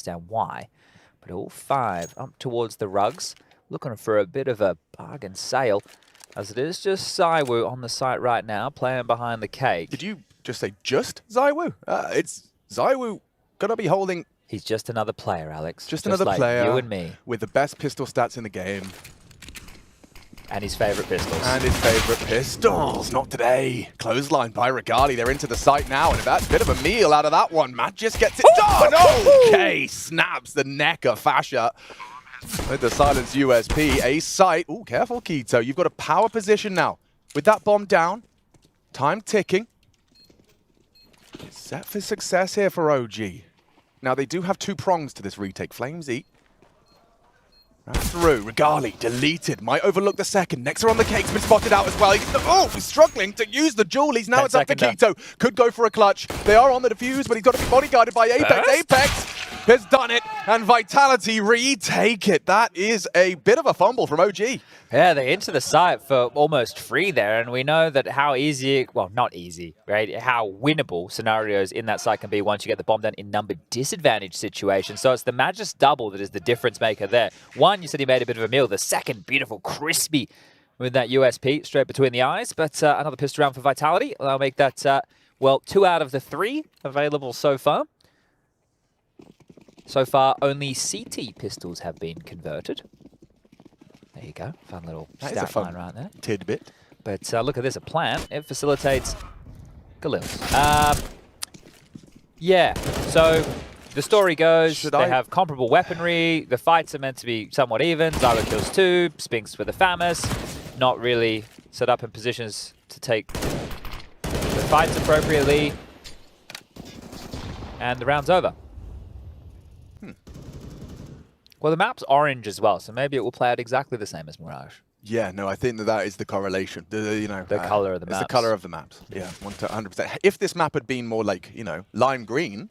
understand why. But all 5 up towards the rugs, looking for a bit of a bargain sale, as it is just ZywOo on the site right now, playing behind the cake. Did you just say just ZywOo? It's ZywOo gonna be holding... He's just another player, Alex. Just another like player. You and me. With the best pistol stats in the game. And his favorite pistols. And his favorite pistols. Not today. Clothesline by Regali. They're into the site now. And that's a bit of a meal out of that one. Matt just gets it done. Okay. Snaps the neck of Fascia. With the silence USP. A site. Oh, careful, Keto. You've got a power position now. With that bomb down. Time ticking. Set for success here for OG. Now, they do have 2 prongs to this retake. Flames eat. Through. Regali deleted. Might overlook the second. Nexa on the cake's been spotted out as well. He's struggling to use the jewel. Now it's up to Keto. Could go for a clutch. They are on the defuse, but he's got to be bodyguarded by Apex. Apex has done it, and Vitality retake it. That is a bit of a fumble from OG. Yeah, they're into the site for almost free there, and we know that how easy, well, not easy, right? How winnable scenarios in that site can be once you get the bomb down in number disadvantage situations. So it's the Magus double that is the difference maker there. One, you said he made a bit of a meal. The second, beautiful, crispy with that USP straight between the eyes. But another pistol round for Vitality. I'll make that, well, 2 out of the 3 available so far. So far, only CT pistols have been converted. There you go. Fun little stat line right there. Tidbit. But look at this, a plan. It facilitates Galil's. Yeah, so the story goes they have comparable weaponry. The fights are meant to be somewhat even. ZywOo kills 2, Spinks with a FAMAS. Not really set up in positions to take the fights appropriately. And the round's over. Well, the map's orange as well, so maybe it will play out exactly the same as Mirage. Yeah, no, I think that is the correlation. The color of the maps. It's the color of the maps. Yeah, 100%. If this map had been more like, lime green,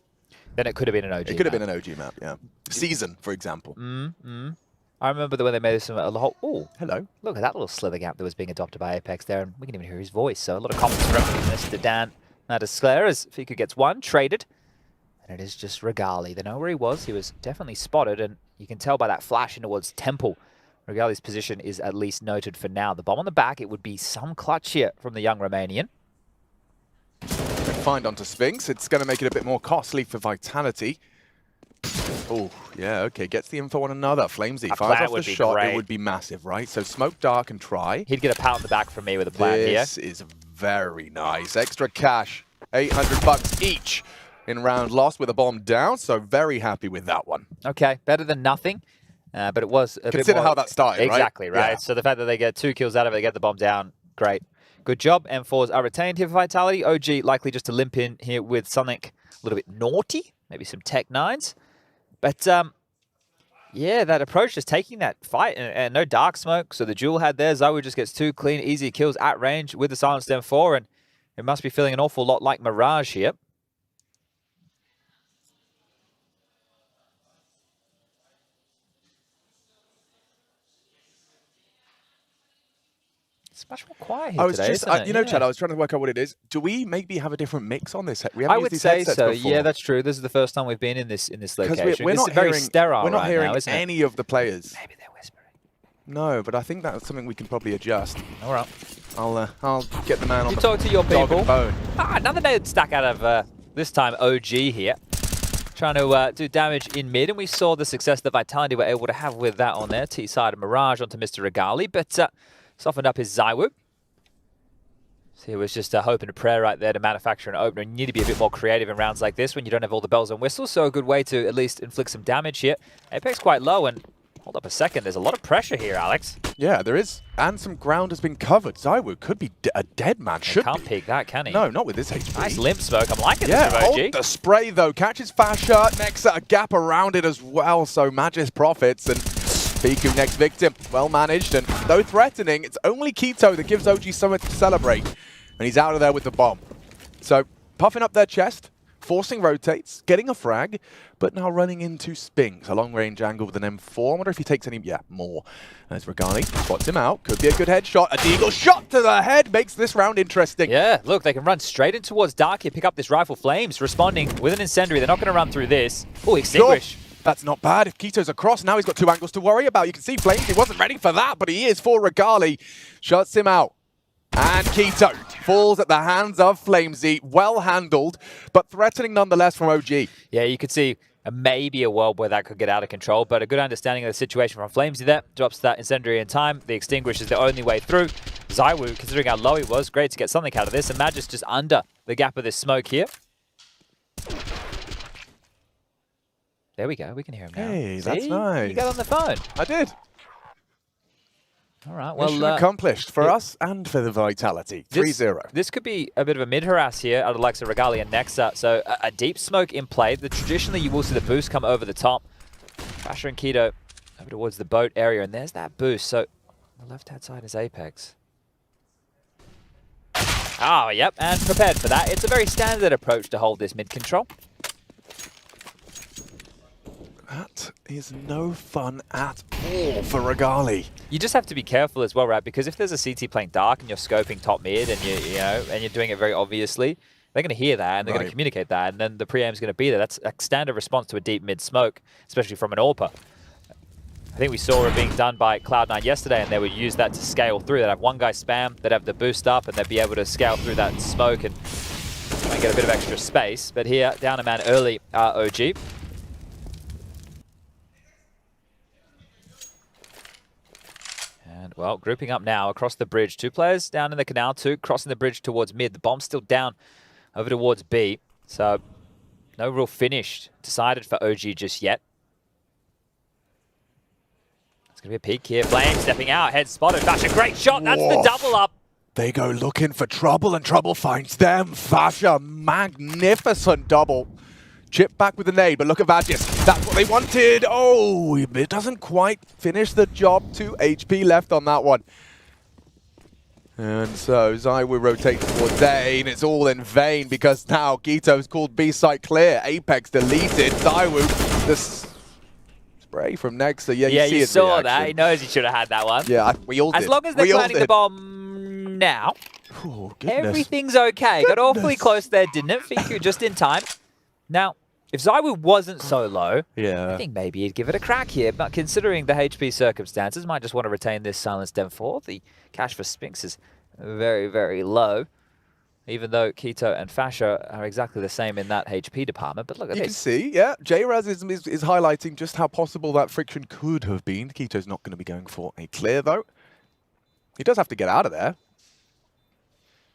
then it could have been an OG. It could have been an OG map. Yeah, Season, for example. I remember when they made this a whole. Oh, hello! Look at that little slither gap that was being adopted by Apex there, and we can even hear his voice. So a lot of confidence from Mr. Dan Nadesclair as Fiku gets 1 traded. And it is just Regali. They know where he was. He was definitely spotted, and you can tell by that flash in towards Temple. Regali's position is at least noted for now. The bomb on the back, it would be some clutch here from the young Romanian. Find onto Spinks. It's going to make it a bit more costly for Vitality. Oh, yeah, okay. Gets the info on another. Flamesy fires off the shot. Great. It would be massive, right? So smoke dark and try. He'd get a pat on the back from me with a plan here. This is very nice. Extra cash. 800 bucks each. In round lost with a bomb down, so very happy with that one. Okay, better than nothing, but it was a bit more... Consider how that started, right? Exactly, right? Yeah. So the fact that they get 2 kills out of it, they get the bomb down, great. Good job. M4s are retained here for Vitality. OG likely just to limp in here with something a little bit naughty, maybe some Tech 9s. But, yeah, that approach, just taking that fight, and no dark smoke, so the duel had there. ZywOo just gets 2 clean, easy kills at range with the silenced M4, and it must be feeling an awful lot like Mirage here. It's much more quiet here today, isn't it? Chad, I was trying to work out what it is. Do we maybe have a different mix on this? I would say so. Before. Yeah, that's true. This is the first time we've been in this location. We're not very sterile. We're not right hearing now, isn't any of the players. Maybe they're whispering. No, but I think that's something we can probably adjust. All right. I'll get the man on. You talk to your people. Phone. Another nade stack out of this time OG here, trying to do damage in mid, and we saw the success that Vitality were able to have with that on there. T-side of Mirage onto Mr. Regali, but softened up his ZywOo. So he was just hoping to prayer right there to manufacture an opener. You need to be a bit more creative in rounds like this when you don't have all the bells and whistles, so a good way to at least inflict some damage here. Apex quite low, and hold up a second, there's a lot of pressure here, Alex. Yeah, there is, and some ground has been covered. ZywOo could be a dead man, Can't peek that, can he? No, not with this HP. Nice limp smoke, I'm liking this from OG. Hold the spray though, catches Fascia, Nexa a gap around it as well, so Magus profits, and Fiku next victim, well managed, and though threatening, it's only Keto that gives OG something to celebrate. And he's out of there with the bomb. So, puffing up their chest, forcing rotates, getting a frag, but now running into Spinks. A long-range angle with an M4. I wonder if he takes any... Yeah, more. As Regali spots him out. Could be a good headshot. A deagle shot to the head makes this round interesting. Yeah, look, they can run straight in towards Dark here, pick up this rifle. Flames responding with an incendiary. They're not going to run through this. Oh, extinguish. Sure. That's not bad. If Kito's across, now he's got 2 angles to worry about. You can see Flames, he wasn't ready for that, but he is for Regali. Shuts him out. And Kito falls at the hands of Flamesy. Well handled, but threatening nonetheless from OG. Yeah, you could see maybe a world where that could get out of control, but a good understanding of the situation from Flamesy there. Drops that incendiary in time. The extinguish is the only way through. ZywOo, considering how low he was, great to get something out of this. And Magis just under the gap of this smoke here. There we go. We can hear him now. Hey, see? that's nice. You got on the phone. I did. All right, well, mission accomplished for us and for the Vitality. 3-0. This could be a bit of a mid-harass here out of the likes of Regali and Nexa. So a deep smoke in play. Traditionally, you will see the boost come over the top. Fasher and Keto over towards the boat area, and there's that boost. So on the left-hand side is Apex. Oh, yep, and prepared for that. It's a very standard approach to hold this mid-control. That is no fun at all for Regali. You just have to be careful as well, right? Because if there's a CT playing dark and you're scoping top mid and and you're doing it very obviously, they're going to hear that and they're going to communicate that, and then the pre-aim's going to be there. That's a standard response to a deep mid smoke, especially from an AWPer. I think we saw it being done by Cloud9 yesterday, and they would use that to scale through. They'd have one guy spam, they'd have the boost up, and they'd be able to scale through that smoke and get a bit of extra space. But here, down a man early, OG. And, well, grouping up now across the bridge. 2 players down in the canal, 2 crossing the bridge towards mid. The bomb's still down over towards B. So, no real finish decided for OG just yet. It's going to be a peek here. Flame stepping out, head spotted. Fasher, great shot. That's the double up. They go looking for trouble, and trouble finds them. Fasher, magnificent double. Chip back with the nade, but look at Vagis. That's what they wanted. Oh, it doesn't quite finish the job. 2 HP left on that one. And so ZywOo rotates towards A, and it's all in vain because now Kito's called B site clear. Apex deleted. ZywOo, the spray from Nexa. Yeah, you saw that. He knows he should have had that one. Yeah, we all did. As long as they're planting the bomb now, oh, everything's okay. Got awfully close there, didn't it? Fiku just in time. Now, if ZywOo wasn't so low, I think maybe he'd give it a crack here. But considering the HP circumstances, might just want to retain this silenced M4. The cash for Spinx is very, very low. Even though Keto and Fasher are exactly the same in that HP department. But look at this. You can see, yeah, J-Raz is highlighting just how possible that friction could have been. Keto's not going to be going for a clear, though. He does have to get out of there.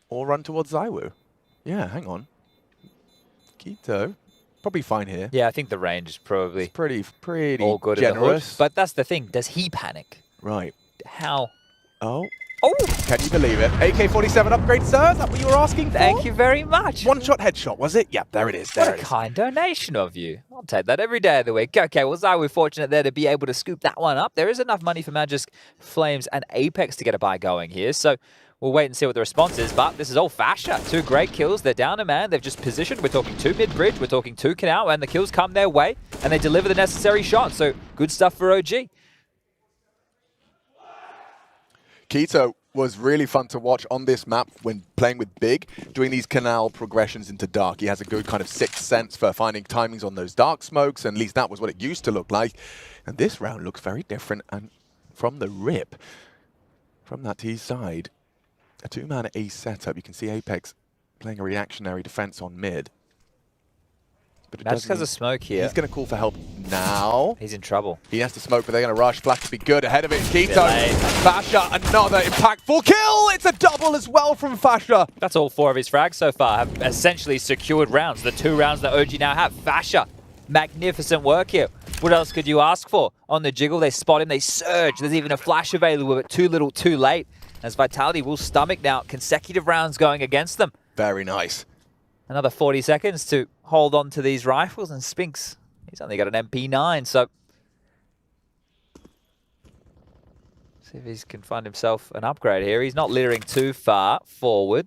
Or run towards ZywOo. Yeah, hang on. Keto, probably fine here. Yeah, I think the range is probably pretty all good generous. In the but that's the thing. Does he panic? Right. How? Oh. Oh! Can you believe it? AK-47 upgrade, sir? Is that what you were asking for? Thank you very much. One-shot headshot, was it? Yep, there it is. There what a kind donation of you. I'll take that every day of the week. Okay, well, ZywOo fortunate there to be able to scoop that one up. There is enough money for Magisk, Flames, and Apex to get a buy going here. So we'll wait and see what the response is. But this is all Fasher. 2 great kills. They're down a man. They've just positioned. We're talking 2 mid-bridge. We're talking 2 canal. And the kills come their way. And they deliver the necessary shots. So good stuff for OG. Keto was really fun to watch on this map when playing with Big, doing these canal progressions into dark. He has a good kind of sixth sense for finding timings on those dark smokes, and at least that was what it used to look like. And this round looks very different, and from the rip, from that T side, a 2-man A setup. You can see Apex playing a reactionary defense on mid. Magisk has a smoke here. He's going to call for help now. He's in trouble. He has to smoke, but they're going to rush. Flash to be good. Ahead of it, Keto. Fasher, another impactful kill. It's a double as well from Fasher. That's all 4 of his frags so far have essentially secured rounds. The 2 rounds that OG now have. Fasher, magnificent work here. What else could you ask for? On the jiggle, they spot him, they surge. There's even a flash available, but too little, too late. As Vitality will stomach now consecutive rounds going against them. Very nice. Another 40 seconds to hold on to these rifles, and Spinx, he's only got an MP9, so see if he can find himself an upgrade here. He's not littering too far forward,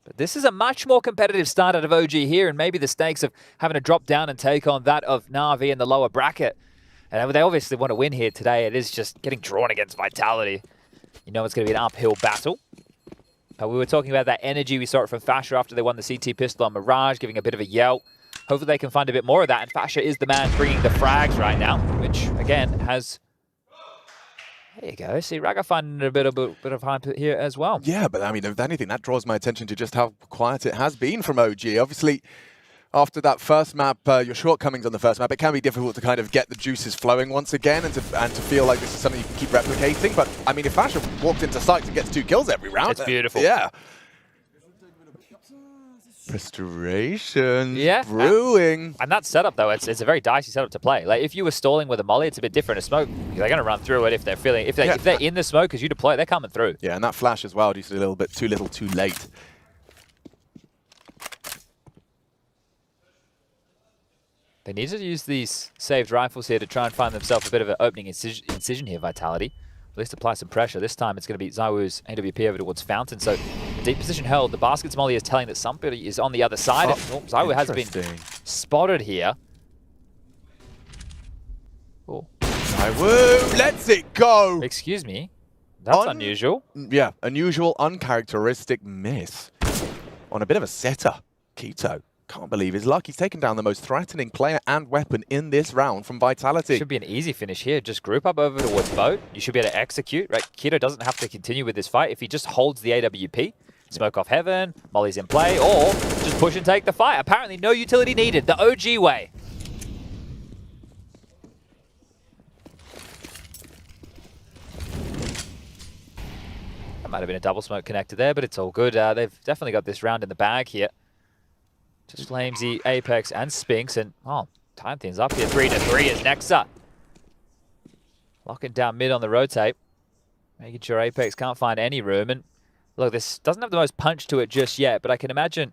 but this is a much more competitive start out of OG here, and maybe the stakes of having to drop down and take on that of Na'Vi in the lower bracket. And they obviously want to win here today. It is just getting drawn against Vitality. You know it's going to be an uphill battle. We were talking about that energy. We saw it from Fasher after they won the CT pistol on Mirage, giving a bit of a yell. hopefully they can find a bit more of that. And Fasha is the man bringing the frags right now, which, again, has... There you go. See, Raga finding a bit of hype here as well. Yeah, but I mean, if anything, that draws my attention to just how quiet it has been from OG. Obviously, after that first map, your shortcomings on the first map, it can be difficult to kind of get the juices flowing once again and to feel like this is something you can keep replicating. But I mean, if Fasha walked into sight and gets 2 kills every round, it's beautiful. Yeah. Restoration, yeah, brewing. And that setup, though, it's a very dicey setup to play. Like, if you were stalling with a molly, it's a bit different. A smoke, they're going to run through it if they're feeling... If they're in the smoke as you deploy it, they're coming through. Yeah, and that flash as well, just a little bit too little, too late. They need to use these saved rifles here to try and find themselves a bit of an opening incision here, Vitality. At least apply some pressure. This time it's going to be ZywOo's AWP over towards Fountain. So deep position held. The basket's molly is telling that somebody is on the other side. ZywOo has been spotted here. Oh. ZywOo lets it go. Excuse me. That's unusual. Yeah, unusual, uncharacteristic miss on a bit of a setter. Keto. Can't believe his luck. He's taken down the most threatening player and weapon in this round from Vitality. Should be an easy finish here. Just group up over towards boat. You should be able to execute, right? Keto doesn't have to continue with this fight. If he just holds the AWP, smoke off heaven, molly's in play, or just push and take the fight. Apparently no utility needed. The OG way. That might have been a double smoke connector there, but it's all good. They've definitely got this round in the bag here. Just Flamesy, Apex, and Spinks, and time things up here. 3-3 is Nexa. Locking down mid on the rotate. Making sure Apex can't find any room. And look, this doesn't have the most punch to it just yet, but I can imagine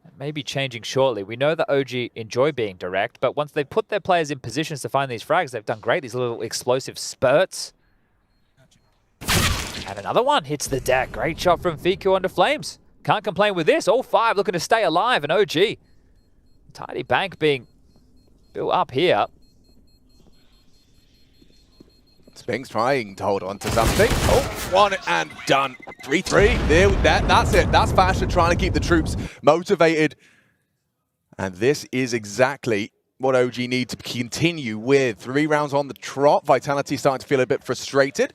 it may be changing shortly. We know that OG enjoy being direct, but once they put their players in positions to find these frags, they've done great. These little explosive spurts. And another one hits the deck. Great shot from Fiku onto Flames. Can't complain with this. All 5 looking to stay alive, and OG. Tidy bank being built up here. Spinks trying to hold on to something. Oh, one and done. 3-3. That's it. That's Fasha trying to keep the troops motivated. And this is exactly what OG need to continue with. 3 rounds on the trot. Vitality starting to feel a bit frustrated.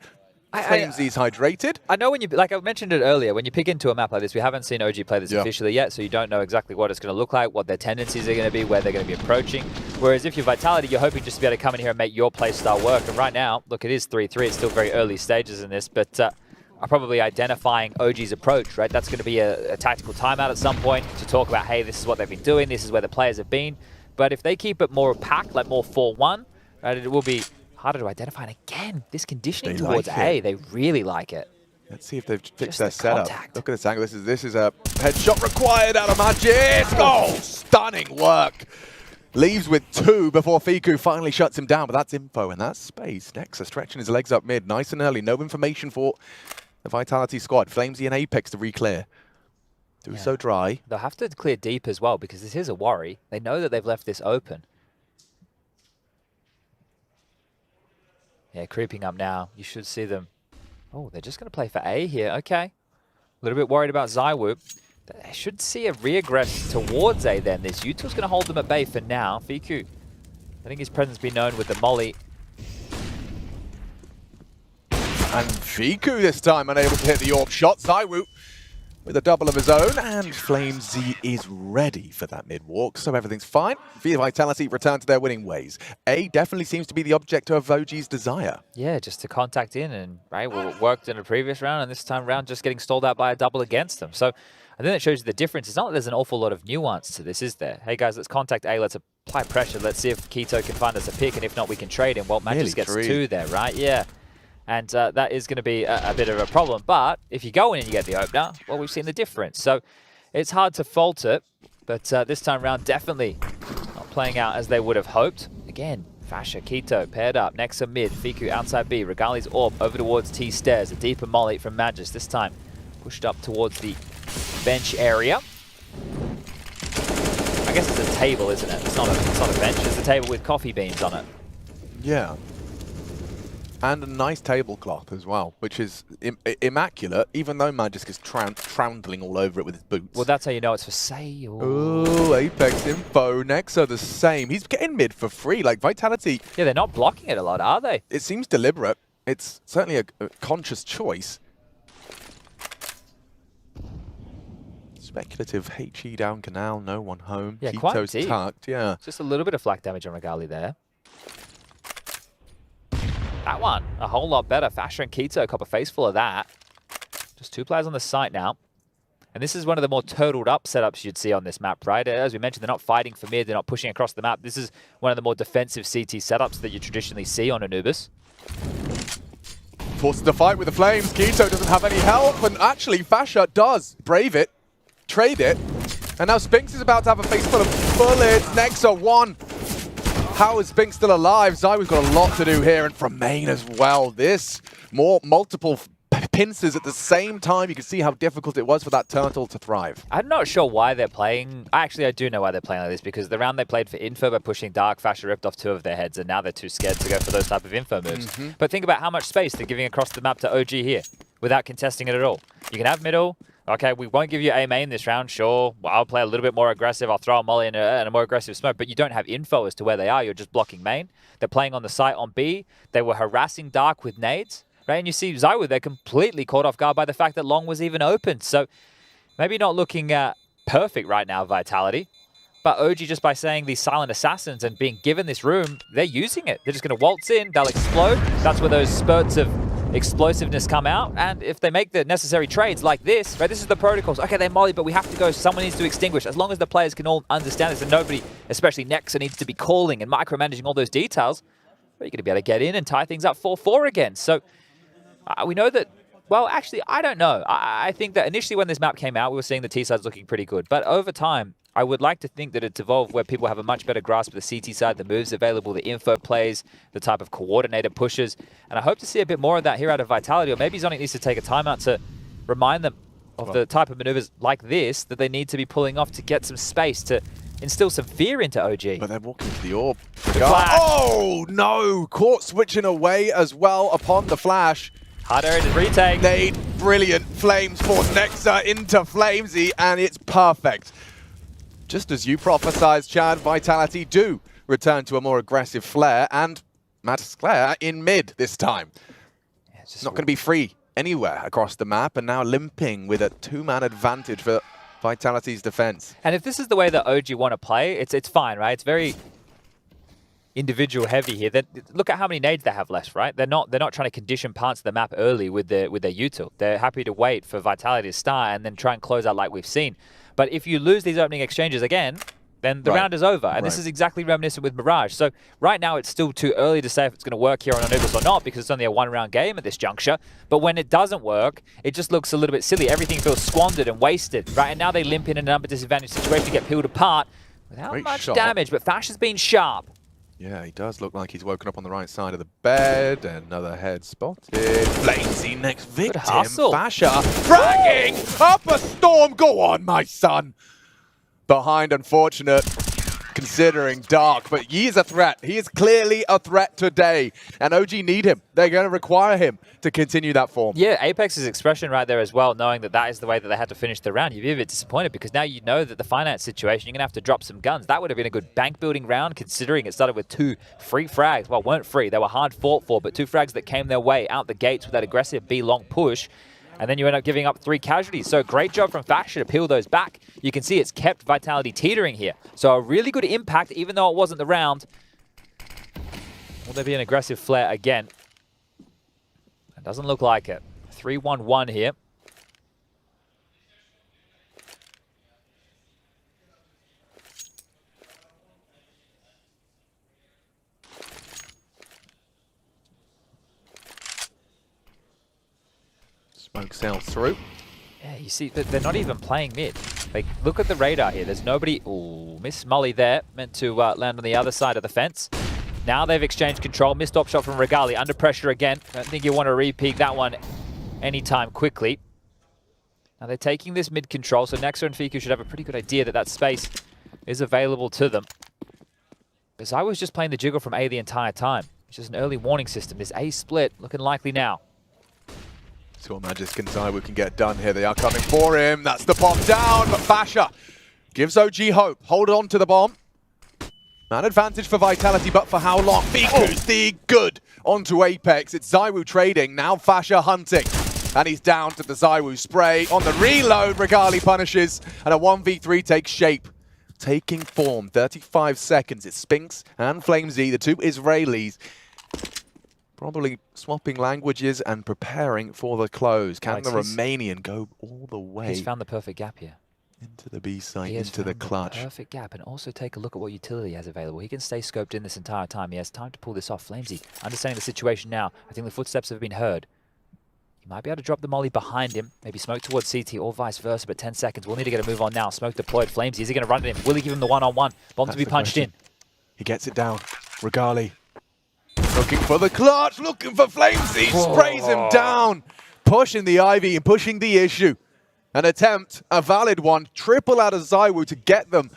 Flamesy's hydrated. I know when you, like I mentioned it earlier, when you pick into a map like this, we haven't seen OG play this officially yet, so you don't know exactly what it's going to look like, what their tendencies are going to be, where they're going to be approaching. Whereas if you're Vitality, you're hoping just to be able to come in here and make your play style work. And right now, look, it is 3-3. It's still very early stages in this, but are probably identifying OG's approach, right? That's going to be a tactical timeout at some point to talk about, hey, this is what they've been doing, this is where the players have been. But if they keep it more packed, like more 4-1, right, it will be harder to identify. And again, this conditioning towards A, they really like it. Let's see if they've fixed their setup. Look at this angle. This is a headshot required out of Magic. Oh, stunning work. Leaves with 2 before Fiku finally shuts him down, but that's info and that's space. Nexa stretching his legs up mid, nice and early. No information for the Vitality squad. Flamesy and Apex to re-clear. So dry. They'll have to clear deep as well because this is a worry. They know that they've left this open. Yeah, creeping up now. You should see them. Oh, they're just going to play for A here. Okay. A little bit worried about ZywOo. They should see a re-aggress towards A then. This Utah's going to hold them at bay for now. Fiku, I think his presence be known with the molly. And Fiku this time unable to hit the AWP shot. ZywOo with a double of his own, and Flamesy is ready for that mid-walk, so everything's fine. Vitality return to their winning ways. A definitely seems to be the object of OG's desire. Yeah, just to contact in, and right, what worked in a previous round, and this time round just getting stalled out by a double against them. So I think that shows you the difference. It's not that there's an awful lot of nuance to this, is there? Hey guys, let's contact A, let's apply pressure, let's see if Keto can find us a pick, and if not, we can trade him. Well, Matt just gets 2 there, right? Yeah. And that is going to be a bit of a problem. But if you go in and you get the opener, well, we've seen the difference. So it's hard to fault it. But this time around, definitely not playing out as they would have hoped. Again, Fasha, Keto paired up. Nexa mid, Fiku outside B. Regali's AWP over towards T stairs. A deeper molly from Magis. This time pushed up towards the bench area. I guess it's a table, isn't it? It's not a bench. It's a table with coffee beans on it. Yeah. And a nice tablecloth as well, which is immaculate, even though Magisk is troundling all over it with his boots. Well, that's how you know it's for sale. Ooh, Apex info. Nexa the same. He's getting mid for free. Like, Vitality... Yeah, they're not blocking it a lot, are they? It seems deliberate. It's certainly a conscious choice. Speculative HE down canal, no one home. Yeah, quite Keto's deep. tucked, yeah. Just a little bit of flak damage on Regali there. That one, a whole lot better. Fasher and Keto cop a face full of that. Just 2 players on the site now. And this is one of the more turtled up setups you'd see on this map, right? As we mentioned, they're not fighting for mid, they're not pushing across the map. This is one of the more defensive CT setups that you traditionally see on Anubis. Forces the fight with the Flames. Keto doesn't have any help, and actually Fasher does brave it, trade it, and now Spinks is about to have a face full of bullets. Nexa 1. How is Spinks still alive? Zywa's got a lot to do here, and from main as well. This, multiple pincers at the same time. You can see how difficult it was for that turtle to thrive. I'm not sure why they're playing. Actually, I do know why they're playing like this, because the round they played for info by pushing Dark, Fasher ripped off 2 of their heads, and now they're too scared to go for those type of info moves. But think about how much space they're giving across the map to OG here without contesting it at all. You can have middle. Okay, we won't give you A main this round, sure. Well, I'll play a little bit more aggressive. I'll throw a molly and a more aggressive smoke, but you don't have info as to where they are. You're just blocking main. They're playing on the site on B. They were harassing Dark with nades, right? And you see Zywa, they're completely caught off guard by the fact that Long was even open. So maybe not looking perfect right now, Vitality. But OG, just by saying these silent assassins and being given this room, they're using it. They're just going to waltz in. They'll explode. That's where those spurts of explosiveness come out, and if they make the necessary trades like this, right, this is the protocols. Okay, they're molly, but we have to go. Someone needs to extinguish. As long as the players can all understand this, and nobody, especially Nexa, needs to be calling and micromanaging all those details, well, you're going to be able to get in and tie things up 4-4 again. So we know that, well, actually, I don't know. I think that initially when this map came out, we were seeing the T-sides looking pretty good, but over time, I would like to think that it's evolved where people have a much better grasp of the CT side, the moves available, the info plays, the type of coordinator pushes. And I hope to see a bit more of that here out of Vitality. Or maybe Zonic needs to take a timeout to remind them of the type of maneuvers like this that they need to be pulling off to get some space, to instill some fear into OG. But they're walking to the orb. Oh, no! Caught switching away as well upon the flash. Hard area to retake. Nade, brilliant. Flames for Nexa into Flamesy, and it's perfect. Just as you prophesized, Chad, Vitality do return to a more aggressive flare, and Magisk Flare in mid this time. Yeah, it's not going to be free anywhere across the map, and now limping with a 2-man advantage for Vitality's defense. And if this is the way that OG want to play, it's fine, right? It's very individual heavy here. Look at how many nades they have left, right? They're not trying to condition parts of the map early with their util. They're happy to wait for Vitality to start and then try and close out like we've seen. But if you lose these opening exchanges again, then the round is over. And this is exactly reminiscent with Mirage. So right now it's still too early to say if it's going to work here on Anubis or not, because it's only a 1-round game at this juncture. But when it doesn't work, it just looks a little bit silly. Everything feels squandered and wasted, right? And now they limp in a number disadvantage situation to get peeled apart without much damage. But Fash has been sharp. Yeah, he does look like he's woken up on the right side of the bed. Another head spotted. Flamesy next victim. Fasher fragging up a storm. Go on, my son. Behind, unfortunate, considering Dark. But he is a threat. He is clearly a threat today. And OG need him. They're going to require him to continue that form. Yeah, Apex's expression right there as well, knowing that that is the way that they had to finish the round. You'd be a bit disappointed because now you know that the finance situation, you're going to have to drop some guns. That would have been a good bank building round, considering it started with 2 free frags. Well, weren't free. They were hard fought for, but 2 frags that came their way out the gates with that aggressive B long push. And then you end up giving up 3 casualties. So great job from Fasher to peel those back. You can see it's kept Vitality teetering here. So a really good impact, even though it wasn't the round. Will there be an aggressive flare again? It doesn't look like it. 3-1-1 here. Smoke sails through. Yeah, you see, they're not even playing mid. Like, look at the radar here. There's nobody. Ooh, Miss Molly there. Meant to land on the other side of the fence. Now they've exchanged control. Missed op shot from Regali. Under pressure again. Don't think you want to repeat that one anytime quickly. Now they're taking this mid control, so Nexa and Fiku should have a pretty good idea that that space is available to them. Because I was just playing the jiggle from A the entire time. which is an early warning system. This A split looking likely now. See what Magisk and Zywoo can get done here. They are coming for him. That's the bomb down, but Fasha gives OG hope. Hold on to the bomb. Man advantage for Vitality, but for how long? Fiku's the good onto Apex. It's Zywoo trading, now Fasha hunting. And he's down to the Zywoo spray. On the reload, Regali punishes, and a 1v3 takes shape. Taking form, 35 seconds. It's Spinks and Flamesy, the two Israelis. Probably swapping languages and preparing for the close. Can the Romanian go all the way? He's found the perfect gap here. Into the B site, into the clutch. Perfect gap, and also take a look at what utility he has available. He can stay scoped in this entire time. He has time to pull this off. Flamesy, understanding the situation now. I think the footsteps have been heard. He might be able to drop the molly behind him. Maybe smoke towards CT or vice versa, but 10 seconds. We'll need to get a move on now. Smoke deployed. Flamesy, is he going to run at him? Will he give him the one-on-one? Bomb to be punched in. He gets it down. Regali. Looking for the clutch, looking for Flamesy. Sprays him down. Pushing the Ivy and pushing the issue. An attempt, a valid one, triple out of Zywoo to get them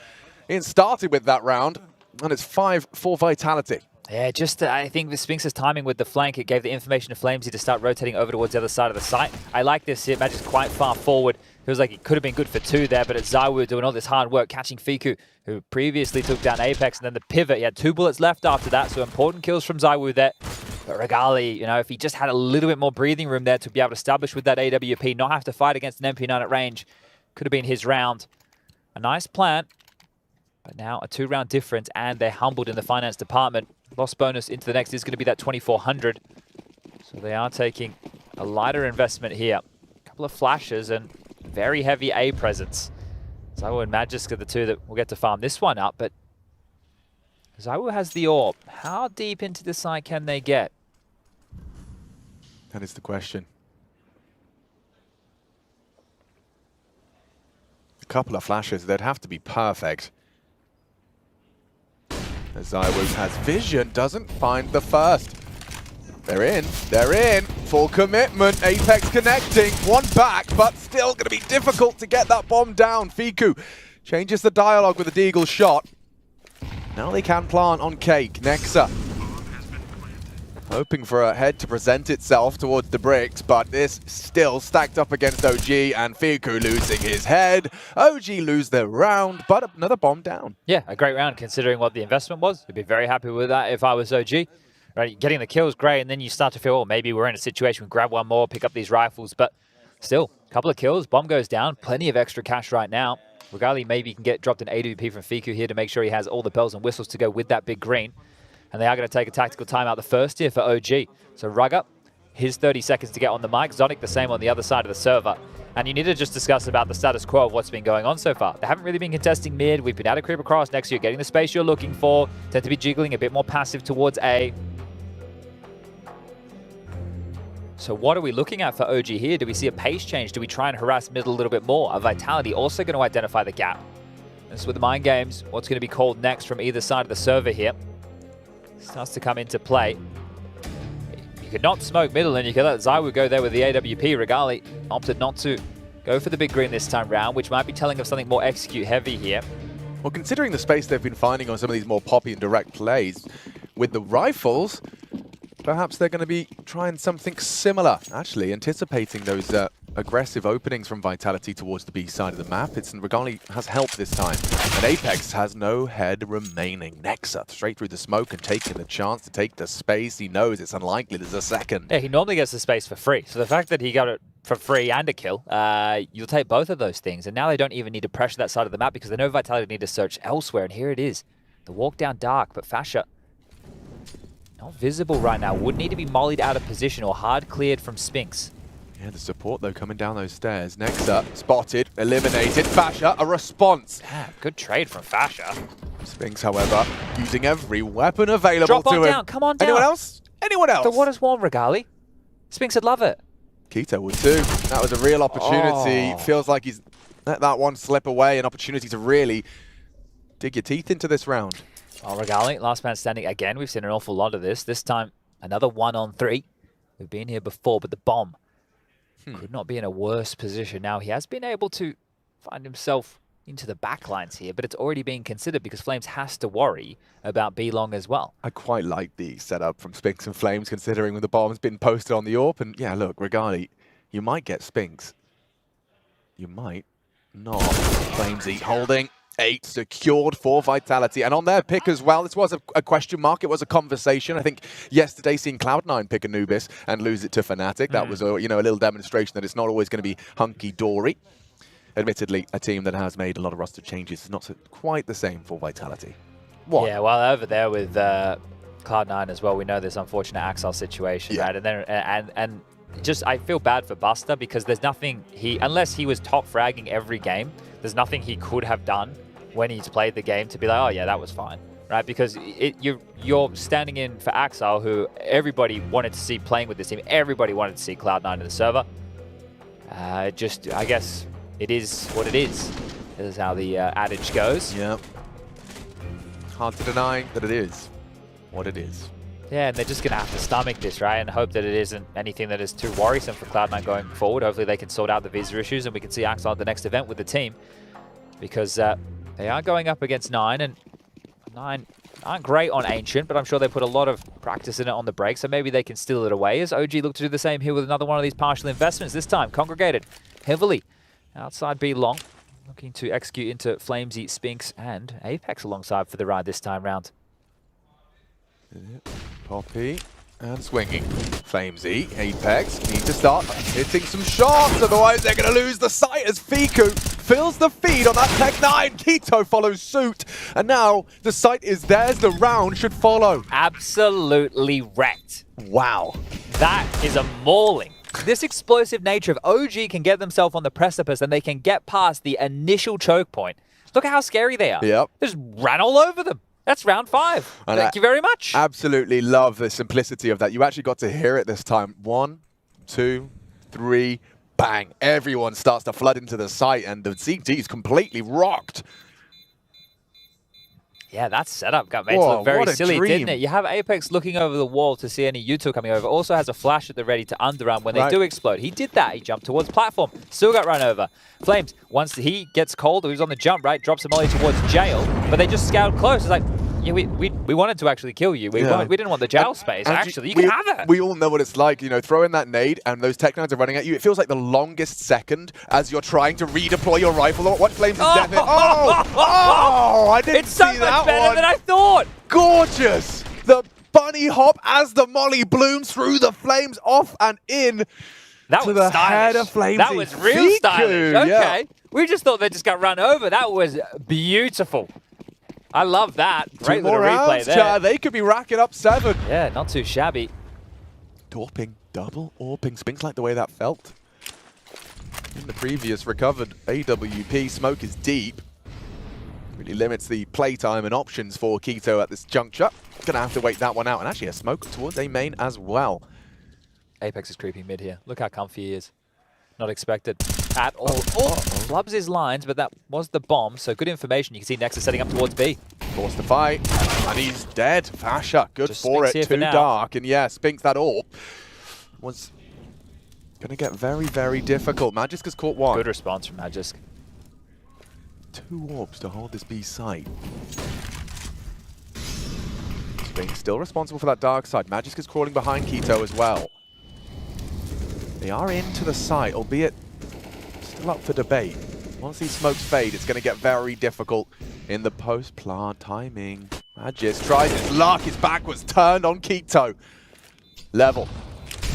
in started with that round, and it's 5 for Vitality. Yeah, just I think the Spinks' timing with the flank, it gave the information to Flamesy to start rotating over towards the other side of the site. I like this hit, Magic's quite far forward. Feels like it could have been good for 2 there, but it's Zywoo doing all this hard work, catching Fiku, who previously took down Apex, and then the pivot. He had 2 bullets left after that, so important kills from Zywoo there. But Regali, you know, if he just had a little bit more breathing room there to be able to establish with that AWP, not have to fight against an MP9 at range, could have been his round. A nice plant, but now a 2-round difference, and they're humbled in the finance department. Loss bonus into the next is going to be that 2,400. So they are taking a lighter investment here. A couple of flashes and very heavy A presence. Zywoo and Magisk are the 2 that will get to farm this one up, but Zywoo has the orb. How deep into the site can they get? That is the question. A couple of flashes, they'd have to be perfect. As Zywoo has vision, doesn't find the first. They're in, full commitment, Apex connecting, one back, but still going to be difficult to get that bomb down. Fiku changes the dialogue with the Deagle shot. Now they can plant on Cake. Nexa hoping for a head to present itself towards the bricks, but this still stacked up against OG, and Fiku losing his head. OG lose their round, but another bomb down. Yeah, a great round considering what the investment was. I'd be very happy with that if I was OG. Right, getting the kills, great, and then you start to feel, oh, maybe we're in a situation, we grab one more, pick up these rifles, but still, a couple of kills, bomb goes down, plenty of extra cash right now. Regali maybe can get dropped an AWP from Fiku here to make sure he has all the bells and whistles to go with that big green. And they are going to take a tactical timeout the first here for OG. So Rugger, his 30 seconds to get on the mic. Zonic the same on the other side of the server. And you need to just discuss about the status quo of what's been going on so far. They haven't really been contesting mid. We've been able to creep across next to you, getting the space you're looking for. Tend to be jiggling a bit more passive towards A. So what are we looking at for OG here? Do we see a pace change? Do we try and harass middle a little bit more? Are Vitality also going to identify the gap? This is with the mind games. What's going to be called next from either side of the server here? Starts to come into play. You could not smoke middle, and you could let Zywoo go there with the AWP. Regali opted not to go for the big green this time round, which might be telling of something more execute heavy here. Well, considering the space they've been finding on some of these more poppy and direct plays, with the rifles, perhaps they're going to be trying something similar, actually, anticipating those aggressive openings from Vitality towards the B side of the map. Regali has helped this time, and Apex has no head remaining. Nexa straight through the smoke and taking the chance to take the space. He knows it's unlikely there's a second. Yeah, he normally gets the space for free, so the fact that he got it for free and a kill, you'll take both of those things, and now they don't even need to pressure that side of the map because they know Vitality need to search elsewhere, and here it is. The walk down dark, but Fasha not visible right now. Would need to be mollied out of position or hard cleared from Spinks. Yeah, the support, though, coming down those stairs. Nexa, spotted, eliminated. Fasha, a response. Yeah, good trade from Fasha. Spinks, however, using every weapon available Drop to on him. down, come on down. Anyone else? Anyone else? The water's warm, Regali. Spinks would love it. Keto would too. That was a real opportunity. Oh. Feels like he's let that one slip away. An opportunity to really dig your teeth into this round. Oh, Regali, last man standing again. We've seen an awful lot of this. This time, another 1-on-3. We've been here before, but the bomb could not be in a worse position. Now, he has been able to find himself into the backlines here, but it's already being considered because Flames has to worry about B long as well. I quite like the setup from Spinks and Flames, considering when the bomb's been posted on the AWP. And yeah, look, Regali, you might get Spinks. You might not. Flamesy holding 8, secured for Vitality. And on their pick as well, this was a question mark. It was a conversation. I think yesterday seeing Cloud9 pick Anubis and lose it to Fnatic, that was a little demonstration that it's not always going to be hunky-dory. Admittedly, a team that has made a lot of roster changes is not quite the same for Vitality. What? Yeah, well, over there with Cloud9 as well, we know this unfortunate Axel situation, right? And then and just I feel bad for Buster because there's nothing unless he was top fragging every game, there's nothing he could have done when he's played the game to be like, oh yeah, that was fine, right? Because you're standing in for Axel, who everybody wanted to see playing with this team. Everybody wanted to see Cloud9 in the server. I guess it is what it is. This is how the adage goes. Yeah. Hard to deny that it is what it is. Yeah, and they're just going to have to stomach this, right? And hope that it isn't anything that is too worrisome for Cloud9 going forward. Hopefully they can sort out the visa issues and we can see Axel at the next event with the team. Because they are going up against 9, and 9 aren't great on Ancient, but I'm sure they put a lot of practice in it on the break, so maybe they can steal it away as OG look to do the same here with another one of these partial investments. This time, congregated heavily outside B long, looking to execute into Flamesy, Spinks, and Apex alongside for the ride this time round. Poppy and swinging. Flamesy, Apex need to start hitting some shots, otherwise they're going to lose the sight as Fiku fills the feed on that Tech-9. k1to follows suit, and now the sight is theirs. The round should follow. Absolutely wrecked. Wow. That is a mauling. This explosive nature of OG can get themselves on the precipice and they can get past the initial choke point. Look at how scary they are. Yep. They just ran all over them. That's round 5. And Thank you very much. Absolutely love the simplicity of that. You actually got to hear it this time. 1, 2, 3, bang. Everyone starts to flood into the site and the CT is completely rocked. Yeah, that setup got made to look very silly, dream. didn't it? You have Apex looking over the wall to see any util coming over. Also has a flash at the ready to underrun when they do explode. He did that. He jumped towards platform. Still got run over. Flames, once he gets cold, who's on the jump, right, drops a molly towards jail, but they just scouted close. It's like, yeah, we wanted to actually kill you. We didn't want the jail space. Actually, you can have it. We all know what it's like, you know, throwing that nade and those Tech-9s are running at you. It feels like the longest second as you're trying to redeploy your rifle. What Flames is death? I didn't see that one. It's so much better than I thought. Gorgeous. The bunny hop as the molly blooms through the flames, off and in. That was stylish. That was real stylish. Okay. Yeah. We just thought they just got run over. That was beautiful. I love that. Great little replay there. They could be racking up 7. Yeah, not too shabby. Dorping, double AWPing. Spinks like the way that felt. In the previous recovered AWP, smoke is deep. Really limits the playtime and options for k1to at this juncture. Gonna have to wait that one out. And actually a smoke towards A main as well. Apex is creeping mid here. Look how comfy he is. Not expected at all. Flubs his lines, but that was the bomb. So good information. You can see Nexus setting up towards B. Forced to fight, and he's dead. Fasha, good Just for Spinks it. here Too for dark, and yeah, Spinks that AWP was gonna get very, very difficult. Magisk has caught 1. Good response from Magisk. 2 AWPs to hold this B site. Spinks still responsible for that dark side. Magisk is crawling behind k1to as well. They are into the site, albeit still up for debate. Once these smokes fade, it's going to get very difficult in the post-plant timing. Magisk tries his luck. His back was turned on k1to. Level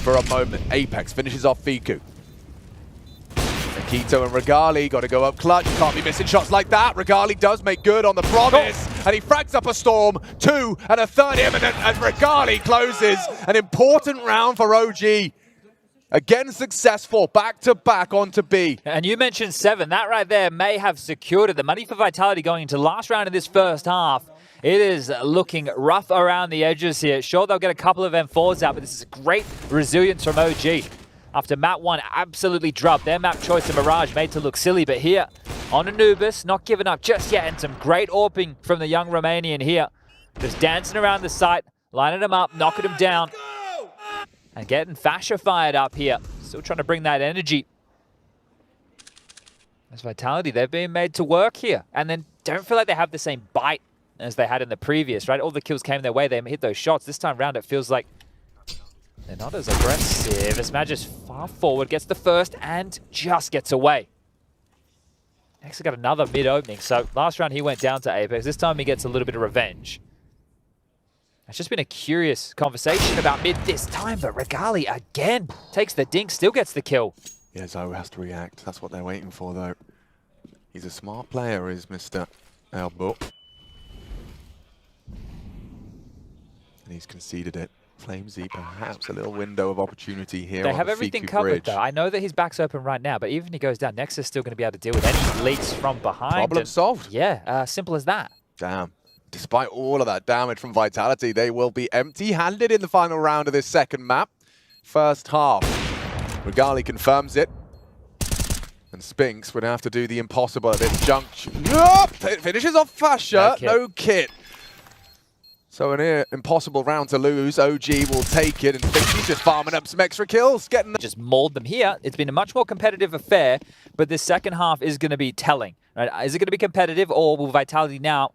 for a moment. Apex finishes off Fiku. And k1to and Regali got to go up clutch. Can't be missing shots like that. Regali does make good on the promise. And he frags up a storm. 2 and a third imminent. And Regali closes an important round for OG. Again successful, back-to-back onto B. And you mentioned 7. That right there may have secured it. The money for Vitality going into last round of this first half. It is looking rough around the edges here. Sure, they'll get a couple of M4s out, but this is great resilience from OG. After map 1 absolutely dropped, their map choice of Mirage made to look silly, but here on Anubis, not giving up just yet, and some great AWPing from the young Romanian here. Just dancing around the site, lining them up, knocking them down. And getting Fasha fired up here. Still trying to bring that energy. That's Vitality. They're being made to work here. And then don't feel like they have the same bite as they had in the previous, right? All the kills came their way. They hit those shots. This time around, it feels like they're not as aggressive. As Magis far forward, gets the first and just gets away. Next, got another mid-opening. So last round, he went down to Apex. This time, he gets a little bit of revenge. It's just been a curious conversation about mid this time, but Regali again takes the dink, still gets the kill. Yeah, Zoe has to react. That's what they're waiting for, though. He's a smart player, is Mr. Elbow. And he's conceded it. Flamesy, perhaps a little window of opportunity here. They have everything covered, though. I know that his back's open right now, but even if he goes down, Nexus is still going to be able to deal with any leaks from behind. Problem solved. Yeah, simple as that. Damn. Despite all of that damage from Vitality, they will be empty-handed in the final round of this second map. First half. Regali confirms it. And Spinks would have to do the impossible at this junction. Nope! It finishes off Fasher. No kit. So an impossible round to lose. OG will take it, and Spinks just farming up some extra kills. Just mauled them here. It's been a much more competitive affair, but this second half is going to be telling. Right? Is it going to be competitive, or will Vitality now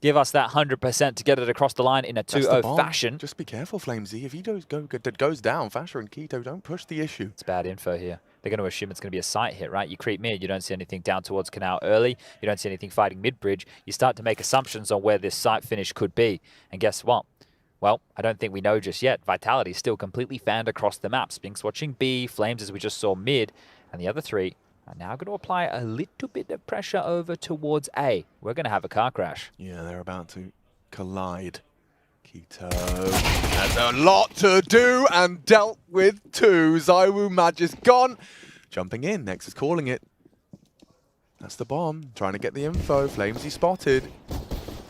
give us that 100% to get it across the line in a 2-0 fashion? Just be careful, Flamesy. If he goes down, Fasher and Keto don't push the issue. It's bad info here. They're going to assume it's going to be a site hit, right? You creep mid, you don't see anything down towards Canal early, you don't see anything fighting mid-bridge. You start to make assumptions on where this site finish could be. And guess what? Well, I don't think we know just yet. Vitality is still completely fanned across the map. Spinks watching B, Flames as we just saw mid, and the other three are now going to apply a little bit of pressure over towards A. We're going to have a car crash. Yeah, they're about to collide. Keto has a lot to do and dealt with two. Zywoo Magis gone. Jumping in, Nex is calling it. That's the bomb. Trying to get the info. Flamesy spotted.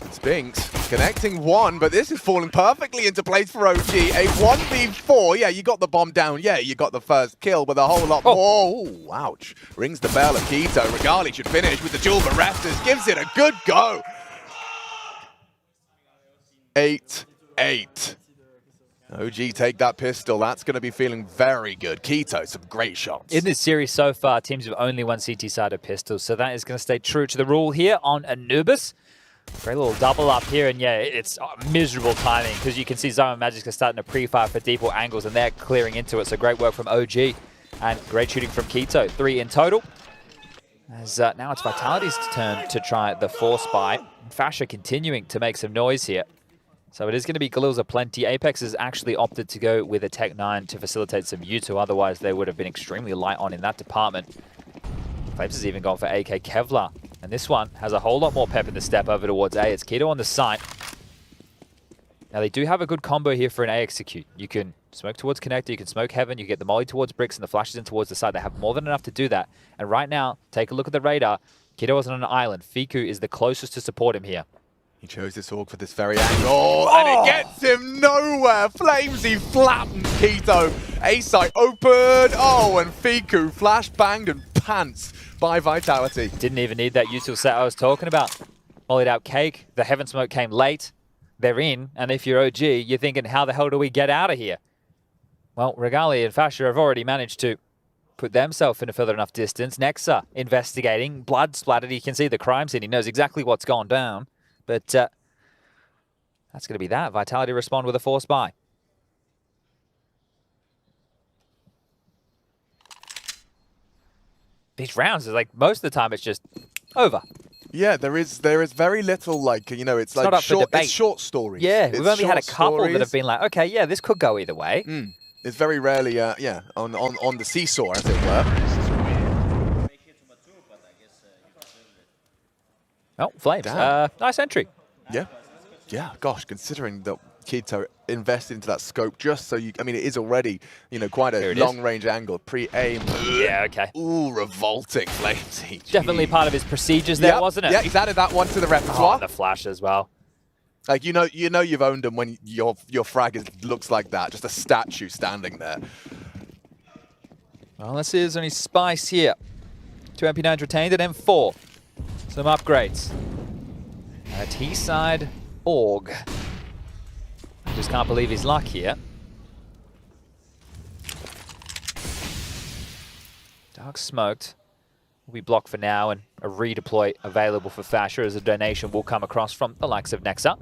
And Spinks connecting one, but this is falling perfectly into place for OG. A 1v4. Yeah, you got the bomb down. Yeah, you got the first kill, but a whole lot more. Ooh, ouch. Rings the bell of Keto. Regali should finish with the dual Barestas. Gives it a good go. 8-8. OG take that pistol. That's going to be feeling very good. Keto, some great shots. In this series so far, teams have only won CT-sided pistols, so that is going to stay true to the rule here on Anubis. Great little double up here, and yeah, it's miserable timing because you can see Zywoo Magis are starting to pre-fire for deeper angles, and they're clearing into it, so great work from OG. And great shooting from Keto. 3 in total. As now it's Vitality's turn to try the force buy. Fasher continuing to make some noise here. So it is going to be Galil's aplenty. Apex has actually opted to go with a Tech 9 to facilitate some U2. Otherwise, they would have been extremely light on in that department. Flames has even gone for AK Kevlar. And this one has a whole lot more pep in the step over towards A. It's Keto on the site. Now, they do have a good combo here for an A execute. You can smoke towards Connector, you can smoke Heaven, you get the molly towards Bricks, and the flashes in towards the side. They have more than enough to do that. And right now, take a look at the radar. Keto is on an island. Fiku is the closest to support him here. He chose this org for this very angle, and it gets him nowhere. Flamesy flattened Keto. A-site open. Oh, and Fiku flash banged and pants by Vitality. Didn't even need that usual set I was talking about. Mollied out Cake. The Heaven Smoke came late. They're in, and if you're OG, you're thinking, how the hell do we get out of here? Well, Regali and Fasher have already managed to put themselves in a further enough distance. Nexa investigating. Blood splattered. He can see the crime scene. He knows exactly what's gone down. But that's going to be that. Vitality respond with a force buy. These rounds are like, most of the time it's just over. Yeah, there is very little, like, you know, it's like short stories. Yeah, we've only had a couple that have been like, okay, yeah, this could go either way. It's very rarely, yeah, on the seesaw, as it were. Oh, Flames. Nice entry. Yeah. Yeah, gosh, considering that Keto invested into that scope just so you... I mean, it is already, you know, quite a long-range angle. Pre-aim. Yeah, okay. Ooh, revolting, Flamesy. Definitely part of his procedures there, wasn't it? Yeah, he's added that one to the repertoire. Oh, the flash as well. Like, you know you've owned him when your frag looks like that. Just a statue standing there. Well, let's see if there's any spice here. 2 MP9s retained and M4. Some upgrades. And a T-side AUG. I just can't believe his luck here. Dark smoked. will be blocked for now, and a redeploy available for Fasher as a donation will come across from the likes of Nexa.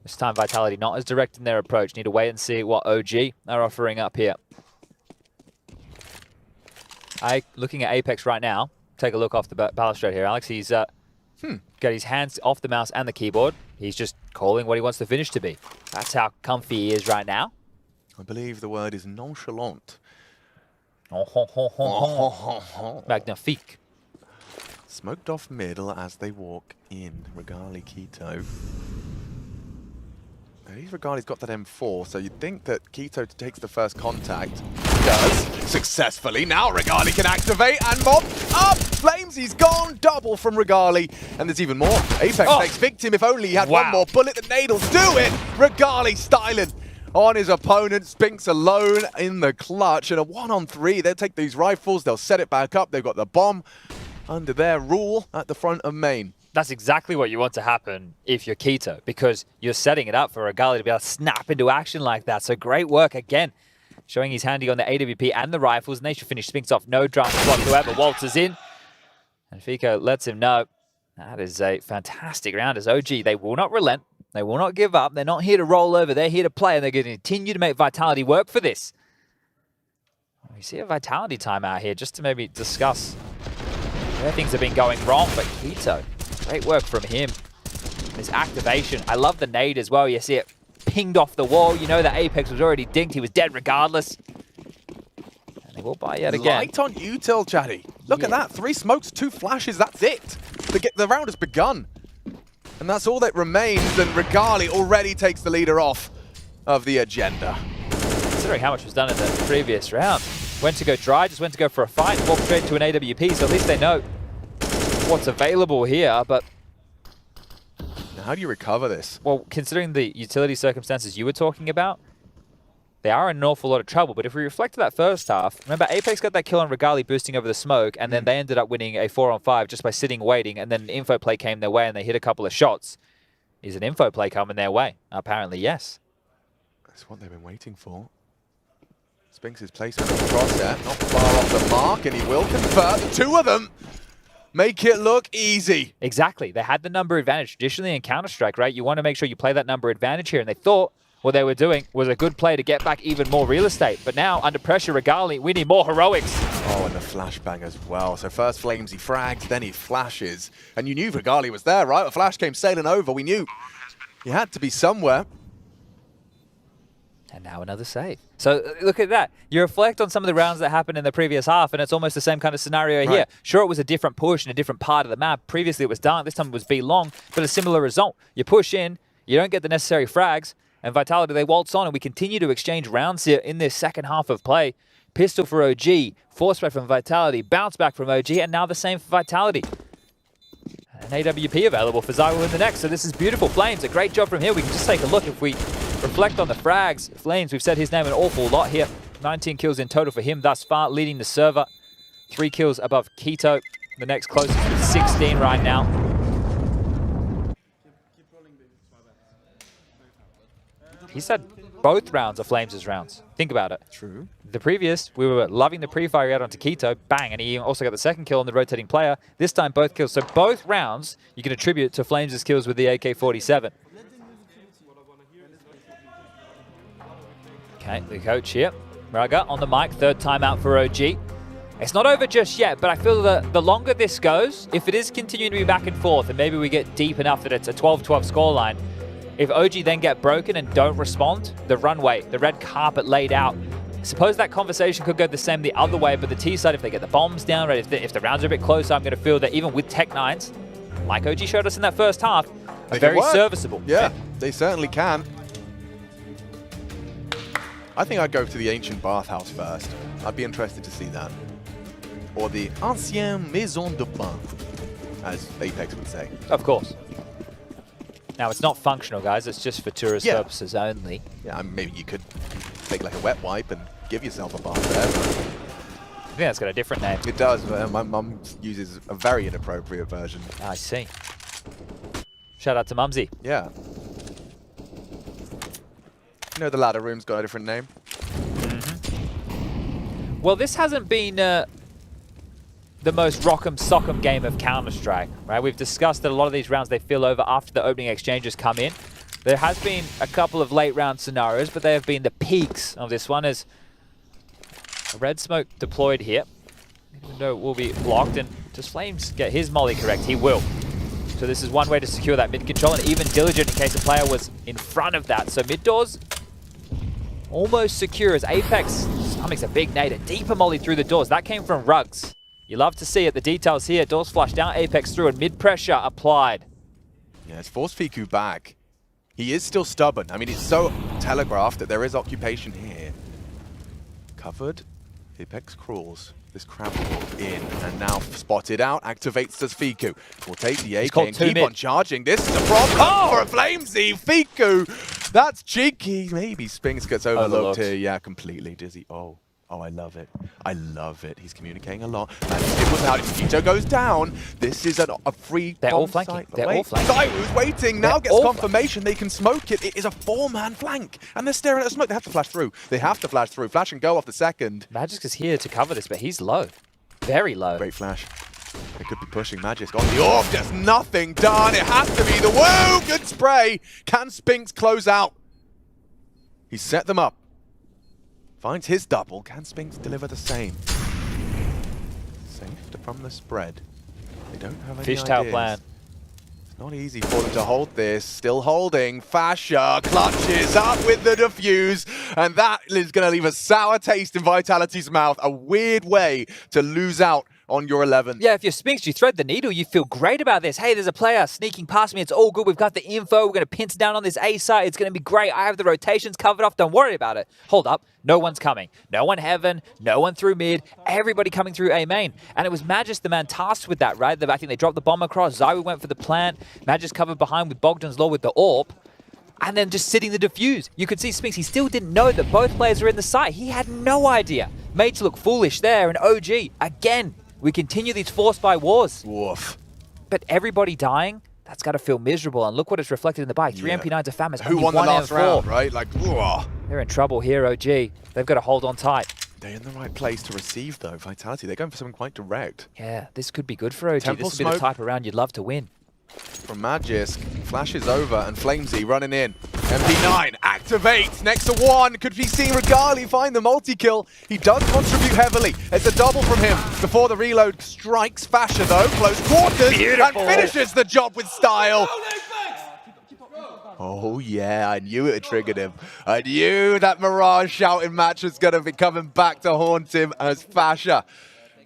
This time Vitality not as direct in their approach. Need to wait and see what OG are offering up here. Looking at Apex right now, take a look off the balustrade here, Alex. He's got his hands off the mouse and the keyboard. He's just calling what he wants the finish to be. That's how comfy he is right now. I believe the word is nonchalant. Magnifique. Smoked off middle as they walk in. Regali, Keto. Regali's got that M4, so you'd think that Keto takes the first contact. He does, successfully. Now Regali can activate and mob up! Flames, he's gone! Double from Regali. And there's even more. Apex takes victim. If only he had one more bullet. The nade will do it! Regali styling on his opponent. Spinks alone in the clutch. And a 1-on-3. They'll take these rifles. They'll set it back up. They've got the bomb under their rule at the front of main. That's exactly what you want to happen if you're Keto, because you're setting it up for Regali to be able to snap into action like that. So great work again, showing he's handy on the AWP and the rifles, and they should finish Spinks off. No dramas whatsoever. Walters in, and Fico lets him know that is a fantastic round as OG. They will not relent. They will not give up. They're not here to roll over. They're here to play, and they're going to continue to make Vitality work for this. We see a Vitality timeout here just to maybe discuss where things have been going wrong, but Keto, great work from him. His activation. I love the nade as well. You see it pinged off the wall. You know that Apex was already dinked. He was dead regardless. And they will buy yet again. Light on util, Chatty. Look at that. 3 smokes, 2 flashes. That's it. The round has begun. And that's all that remains. And Regali already takes the leader off of the agenda. Considering how much was done in the previous round. Went to go dry, just went to go for a fight, walked straight to an AWP, so at least they know what's available here, but... Now, how do you recover this? Well, considering the utility circumstances you were talking about, they are in an awful lot of trouble, but if we reflect to that first half, remember Apex got that kill on Regali boosting over the smoke, and then they ended up winning a 4-on-5 just by sitting waiting, and then an info play came their way and they hit a couple of shots. Is an info play coming their way? Apparently, yes. That's what they've been waiting for. Spinks' placement of the crosshair, not far off the mark, and he will convert. The 2 of them make it look easy. Exactly. They had the number advantage. Traditionally in Counter-Strike, right, you want to make sure you play that number advantage here, and they thought what they were doing was a good play to get back even more real estate. But now, under pressure, Regali, we need more heroics. Oh, and the flashbang as well. So first Flames, he frags, then he flashes. And you knew Regali was there, right? The flash came sailing over. We knew he had to be somewhere. And now another save. So look at that. You reflect on some of the rounds that happened in the previous half, and it's almost the same kind of scenario here. Sure, it was a different push in a different part of the map. Previously, it was dark. This time it was B long, but a similar result. You push in, you don't get the necessary frags, and Vitality, they waltz on, and we continue to exchange rounds here in this second half of play. Pistol for OG, force spray from Vitality, bounce back from OG, and now the same for Vitality. An AWP available for Zywo in the next, so this is beautiful. Flames, a great job from here. We can just take a look if we reflect on the frags. Flames, we've said his name an awful lot here. 19 kills in total for him thus far, leading the server. 3 kills above Keto. The next closest with 16 right now. He said both rounds are Flames' rounds. Think about it. True. The previous, we were loving the pre-fire he had onto Keto. Bang, and he also got the second kill on the rotating player. This time, both kills. So both rounds you can attribute to Flames' kills with the AK-47. Okay, the coach here. Raga on the mic, 3rd timeout for OG. It's not over just yet, but I feel that the longer this goes, if it is continuing to be back and forth, and maybe we get deep enough that it's a 12-12 scoreline, if OG then get broken and don't respond, the runway, the red carpet laid out, suppose that conversation could go the same the other way, but the T side, if they get the bombs down, right, if the rounds are a bit closer, I'm going to feel that even with Tech 9s, like OG showed us in that first half, are very serviceable. Yeah, they certainly can. I think I'd go to the ancient bathhouse first. I'd be interested to see that. Or the ancienne maison de bain, as Apex would say. Of course. Now, it's not functional, guys. It's just for tourist purposes only. Yeah, maybe you could take like a wet wipe and give yourself a bath there. I think that's got a different name. It does. My mum uses a very inappropriate version. I see. Shout out to Mumsy. Yeah. You know the ladder room's got a different name? Well, this hasn't been the most rock'em sock'em game of Counter-Strike, right? We've discussed that a lot of these rounds they fill over after the opening exchanges come in. There has been a couple of late round scenarios, but they have been the peaks of this one as a red smoke deployed here. Even though it will be blocked, and does Flames get his molly correct? He will. So this is one way to secure that mid control, and even Diligent in case a player was in front of that. So mid doors almost secure as Apex stomachs a big nade, a deeper molly through the doors. That came from Rugs. You love to see it. The details here. Doors flushed out, Apex through, and mid pressure applied. Yeah, it's forced Fiku back. He is still stubborn. I mean, it's so telegraphed that there is occupation here. Covered. Apex crawls. This crab walk in and now spotted out. Activates as Fiku. Will take the AK and keep on charging. This is a problem for a Flamesy. Fiku, that's cheeky. Maybe Spinks gets overlooked here. Yeah, completely. Dizzy. Oh, I love it. I love it. He's communicating a lot. And it was out. Keto goes down. This is a free. They're all flanking. They're all flanking. Zywoo's waiting. Now gets confirmation they can smoke it. It is a 4-man flank. And they're staring at the smoke. They have to flash through. They have to flash through. Flash and go off the second. Magisk is here to cover this, but he's low. Very low. Great flash. They could be pushing Magisk on the orb. There's nothing done. It has to be the woo. Good spray. Can Spinks close out? He set them up. Finds his double. Can Spinks deliver the same? Saved from the spread. They don't have any Fishtail plan. It's not easy for them to hold this. Still holding. Fasher clutches up with the defuse. And that is going to leave a sour taste in Vitality's mouth. A weird way to lose out on your 11. Yeah, if you're Spinks, you thread the needle, you feel great about this. Hey, there's a player sneaking past me. It's all good. We've got the info. We're going to pinch down on this A site. It's going to be great. I have the rotations covered off. Don't worry about it. Hold up. No one's coming. No one heaven. No one through mid. Everybody coming through A main. And it was Magisk the man tasked with that, right? I think they dropped the bomb across. Zywoo went for the plant. Magisk covered behind with Bogdan's Law with the AWP. And then just sitting the defuse. You could see Spinks, he still didn't know that both players were in the site. He had no idea. Made to look foolish there. And OG, again, we continue these forced by wars. Woof. But everybody dying, that's got to feel miserable. And look what it's reflected in the bike. 3 MP9s of FAMAS. Who won the last round, right? Like, whoa. They're in trouble here, OG. They've got to hold on tight. They're in the right place to receive, though. Vitality, they're going for something quite direct. Yeah, this could be good for OG. Temple this would be the type of round you'd love to win. From Magisk, flashes over, and Flamesy running in. MP9 activates next to 1. Could be seeing Regali find the multi-kill. He does contribute heavily. It's a double from him before the reload strikes Fasher, though. Close quarters. Beautiful. And finishes the job with style. Oh, yeah, I knew it had triggered him. I knew that Mirage shouting match was going to be coming back to haunt him as Fasher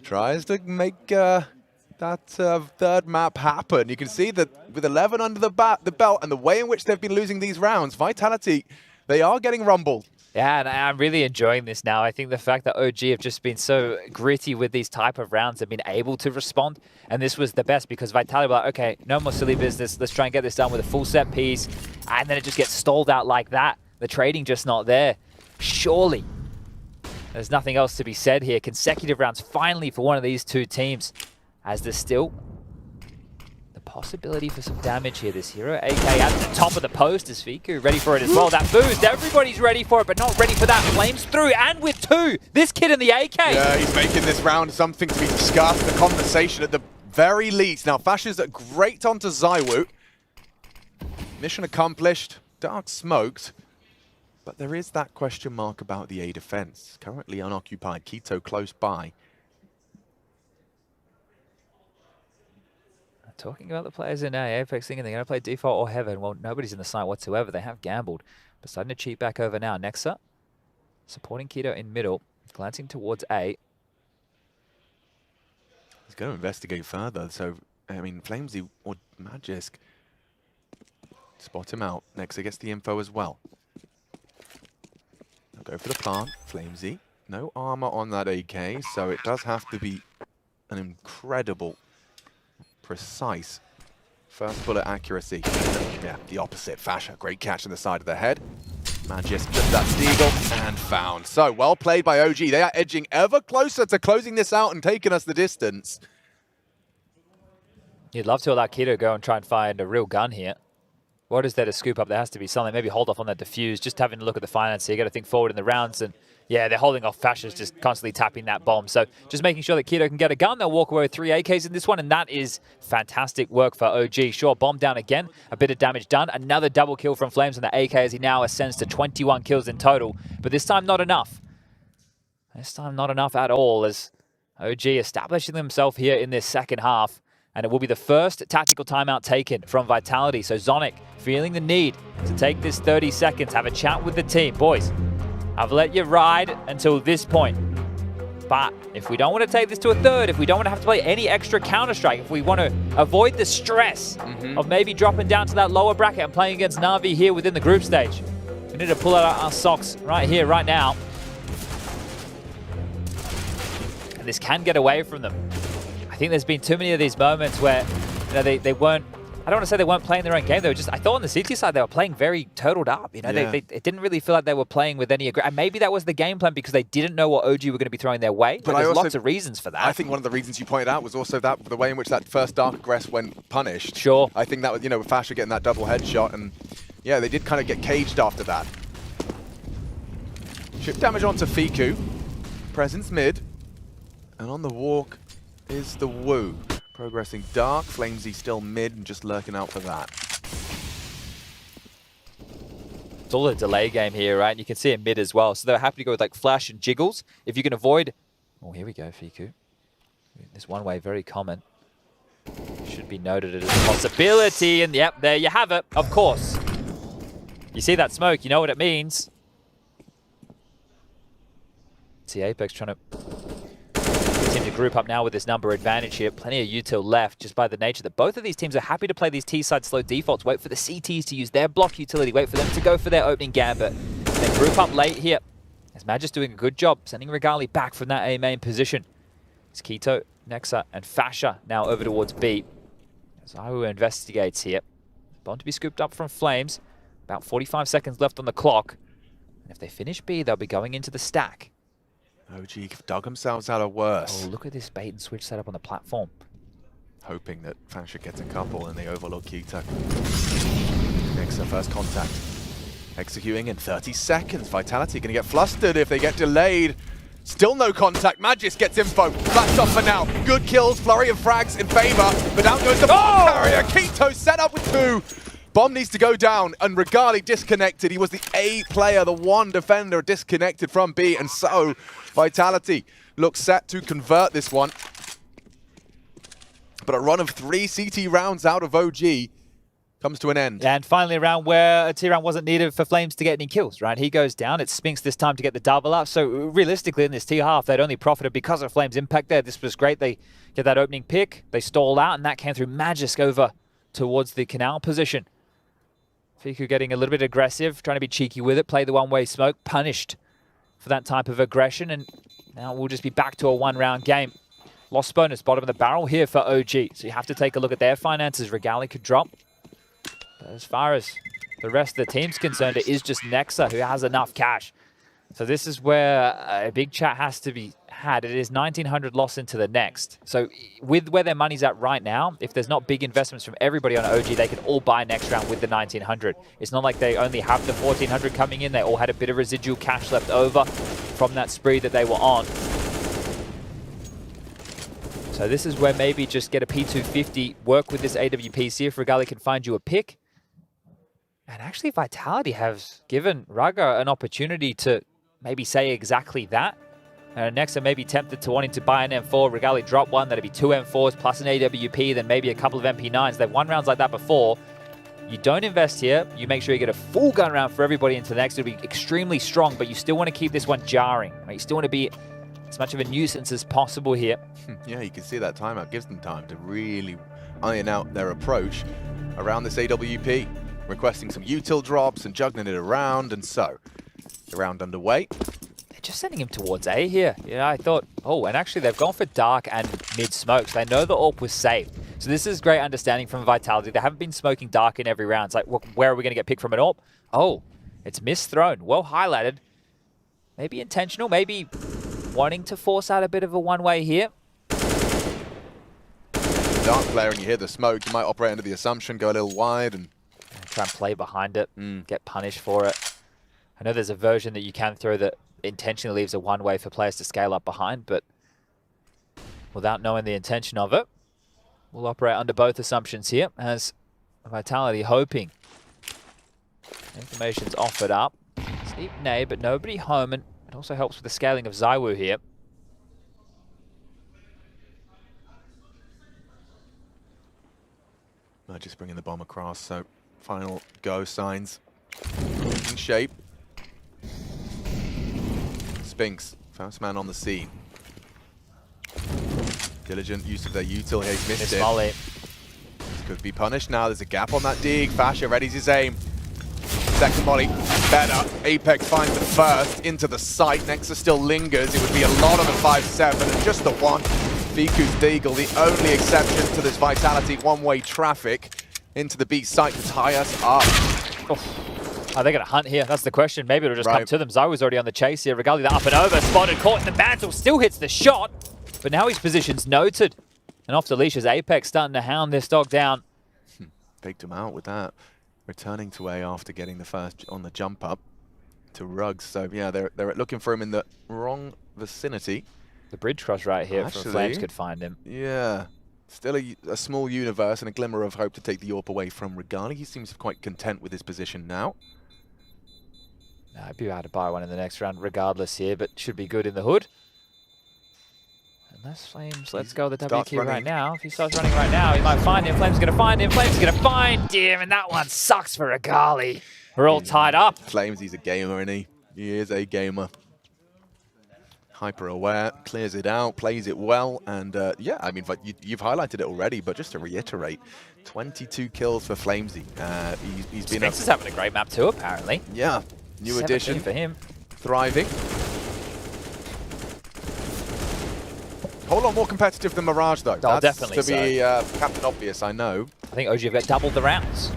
tries to make that third map happen. You can see that with 11 under the belt and the way in which they've been losing these rounds, Vitality, they are getting rumbled. Yeah, and I'm really enjoying this now. I think the fact that OG have just been so gritty with these type of rounds have been able to respond. And this was the best because Vitality were like, okay, no more silly business. Let's try and get this done with a full set piece. And then it just gets stalled out like that. The trading just not there. Surely. There's nothing else to be said here. Consecutive rounds finally for one of these two teams. As there's still the possibility for some damage here. This hero AK at the top of the post is Fiku ready for it as well. That boost, everybody's ready for it, but not ready for that. Flames through and with 2. This kid in the AK. Yeah, he's making this round something to be discussed. The conversation at the very least. Now, Fasher's great onto Zywoo. Mission accomplished. Dark smoked. But there is that question mark about the A defense. Currently unoccupied. Keto close by. Talking about the players in A, Apex thinking they're going to play default or heaven. Well, nobody's in the site whatsoever. They have gambled. But starting to cheat back over now. Nexa supporting Keto in middle, glancing towards A. He's going to investigate further. So, I mean, Flamesy or Magisk spot him out. Nexa gets the info as well. They'll go for the plant. Flamesy. No armor on that AK, so it does have to be an incredible precise first bullet accuracy. Yeah, the opposite. Fasher, great catch on the side of the head. Magisk just that Steagle and found. So well played by OG. They are edging ever closer to closing this out and taking us the distance. You'd love to allow Keto go and try and find a real gun here. What is there to scoop up? There has to be something. Maybe hold off on that defuse. Just having a look at the finance here. You got to think forward in the rounds and Yeah, they're holding off Fasha's just constantly tapping that bomb. So just making sure that Keto can get a gun. They'll walk away with 3 AKs in this one, and that is fantastic work for OG. Sure, bomb down again, a bit of damage done. Another double kill from Flames on the AK as he now ascends to 21 kills in total. But this time, not enough. This time, not enough at all as OG establishing himself here in this second half. And it will be the first tactical timeout taken from Vitality. So Zonic feeling the need to take this 30 seconds, have a chat with the team. Boys, I've let you ride until this point. But if we don't want to take this to a third, if we don't want to have to play any extra Counter-Strike, if we want to avoid the stress of maybe dropping down to that lower bracket and playing against Na'Vi here within the group stage, we need to pull out our socks right here, right now. And this can get away from them. I think there's been too many of these moments where they weren't, I don't want to say they weren't playing their own game. They were just, I thought on the CT side, they were playing very totaled up. You know, it didn't really feel like they were playing with any aggression. And maybe that was the game plan because they didn't know what OG were going to be throwing their way. But there's lots of reasons for that. I think one of the reasons you pointed out was also that the way in which that first Dark Aggress went punished. Sure. I think that was, with Fasha getting that double headshot, and yeah, they did kind of get caged after that. Chip damage onto Fiku. Presence mid. And on the walk is the Woo. Progressing dark, Flamesy still mid and just lurking out for that. It's all a delay game here, right? And you can see it mid as well. So they're happy to go with like flash and jiggles. If you can avoid... Oh, here we go, Fiku. This one way, very common. Should be noted as a possibility. And yep, there you have it, of course. You see that smoke, you know what it means. See Apex trying to... to group up now with this number advantage here. Plenty of util left just by the nature that both of these teams are happy to play these T-side slow defaults, wait for the CTs to use their block utility, wait for them to go for their opening gambit. And then group up late here. As Magis doing a good job sending Regali back from that A main position. It's Keto, Nexa, and Fasha now over towards B. As IEM investigates here. Bomb to be scooped up from Flames. About 45 seconds left on the clock. And if they finish B, they'll be going into the stack. OG dug themselves out of worse. Oh, look at this bait and switch setup on the platform. Hoping that Fasha gets a couple and they overlook Keto. Next, their first contact. Executing in 30 seconds. Vitality going to get flustered if they get delayed. Still no contact. Magis gets info. Flash off for now. Good kills. Flurry of frags in favor. But out goes the bomb carrier. Keto set up with 2. Bomb needs to go down, and Regali disconnected. He was the A player, the one defender disconnected from B, and so Vitality looks set to convert this one. But a run of 3 CT rounds out of OG comes to an end. And finally a round where a T-round wasn't needed for Flames to get any kills, right? He goes down, it's Spinks this time to get the double up. So realistically in this T-half, they'd only profited because of Flames' impact there. This was great. They get that opening pick, they stall out, and that came through Magisk over towards the canal position. Fiku getting a little bit aggressive, trying to be cheeky with it, play the one-way smoke, punished for that type of aggression, and now we'll just be back to a one-round game. Lost bonus, bottom of the barrel here for OG, so you have to take a look at their finances. Regali could drop, but as far as the rest of the team's concerned, it is just Nexa who has enough cash. So this is where a big chat has to be had. It is 1,900 loss into the next. So with where their money's at right now, if there's not big investments from everybody on OG, they can all buy next round with the 1,900. It's not like they only have the 1,400 coming in. They all had a bit of residual cash left over from that spree that they were on. So this is where maybe just get a P250, work with this AWP, see if Regali can find you a pick. And actually Vitality has given Raga an opportunity to maybe say exactly that. Next, I may be tempted to wanting to buy an M4. Regali drop one. That'd be 2 M4s plus an AWP, then maybe a couple of MP9s. They've won rounds like that before. You don't invest here. You make sure you get a full gun round for everybody into the next. It'll be extremely strong, but you still want to keep this one jarring. Right? You still want to be as much of a nuisance as possible here. Yeah, you can see that timeout gives them time to really iron out their approach around this AWP. Requesting some util drops and juggling it around, and so the round underway. They're just sending him towards A here. Yeah, I thought, oh, and actually they've gone for dark and mid smokes. They know the AWP was saved. So this is great understanding from Vitality. They haven't been smoking dark in every round. It's like, well, where are we going to get picked from an AWP? Oh, it's misthrown. Well highlighted. Maybe intentional, maybe wanting to force out a bit of a one-way here. Dark player and you hear the smoke, you might operate under the assumption, go a little wide and try and play behind it, get punished for it. I know there's a version that you can throw that intentionally leaves a one-way for players to scale up behind, but without knowing the intention of it, we'll operate under both assumptions here, as Vitality hoping. Information's offered up. Steep nade, but nobody home, and it also helps with the scaling of ZywOo here. Just bringing the bomb across, so final go signs. Taking shape. Spinks, first man on the scene. Diligent use of their util here, he's missed it. Molly. This could be punished now, there's a gap on that dig. Fasha readies his aim. Second molly, better. Apex finds the first into the site. Nexus still lingers. It would be a lot on a 5-7 and just the one. Fiku's Deagle, the only exception to this Vitality one-way traffic into the B site to tie us up. Oh. Are they going to hunt here? That's the question. Maybe it'll just come to them. ZywOo's already on the chase here. Regali that up and over. Spotted, caught in the mantle, still hits the shot. But now his position's noted. And off the leash is Apex starting to hound this dog down. Faked him out with that. Returning to A after getting the first on the jump up to Ruggs. So yeah, they're looking for him in the wrong vicinity. The bridge cross right here for Flames could find him. Yeah. Still a small universe and a glimmer of hope to take the AWP away from Regali. He seems quite content with his position now. I'd be able to buy one in the next round regardless here, but should be good in the hood. Unless Flames lets go of the W key right now. If he starts running right now, he might find him. Flames going to find him. Flames going to find him. And that one sucks for Regali. We're all tied up. Flames, he's a gamer, isn't he? He is a gamer. Hyper aware, clears it out, plays it well, and yeah, I mean, you've highlighted it already, but just to reiterate, 22 kills for Flamesy. He's been. Spinks is having a great map too, apparently. Yeah, new addition for him. Thriving. Whole lot more competitive than Mirage, though. Oh, that's definitely to be Captain Obvious, I know. I think OG have got doubled the rounds.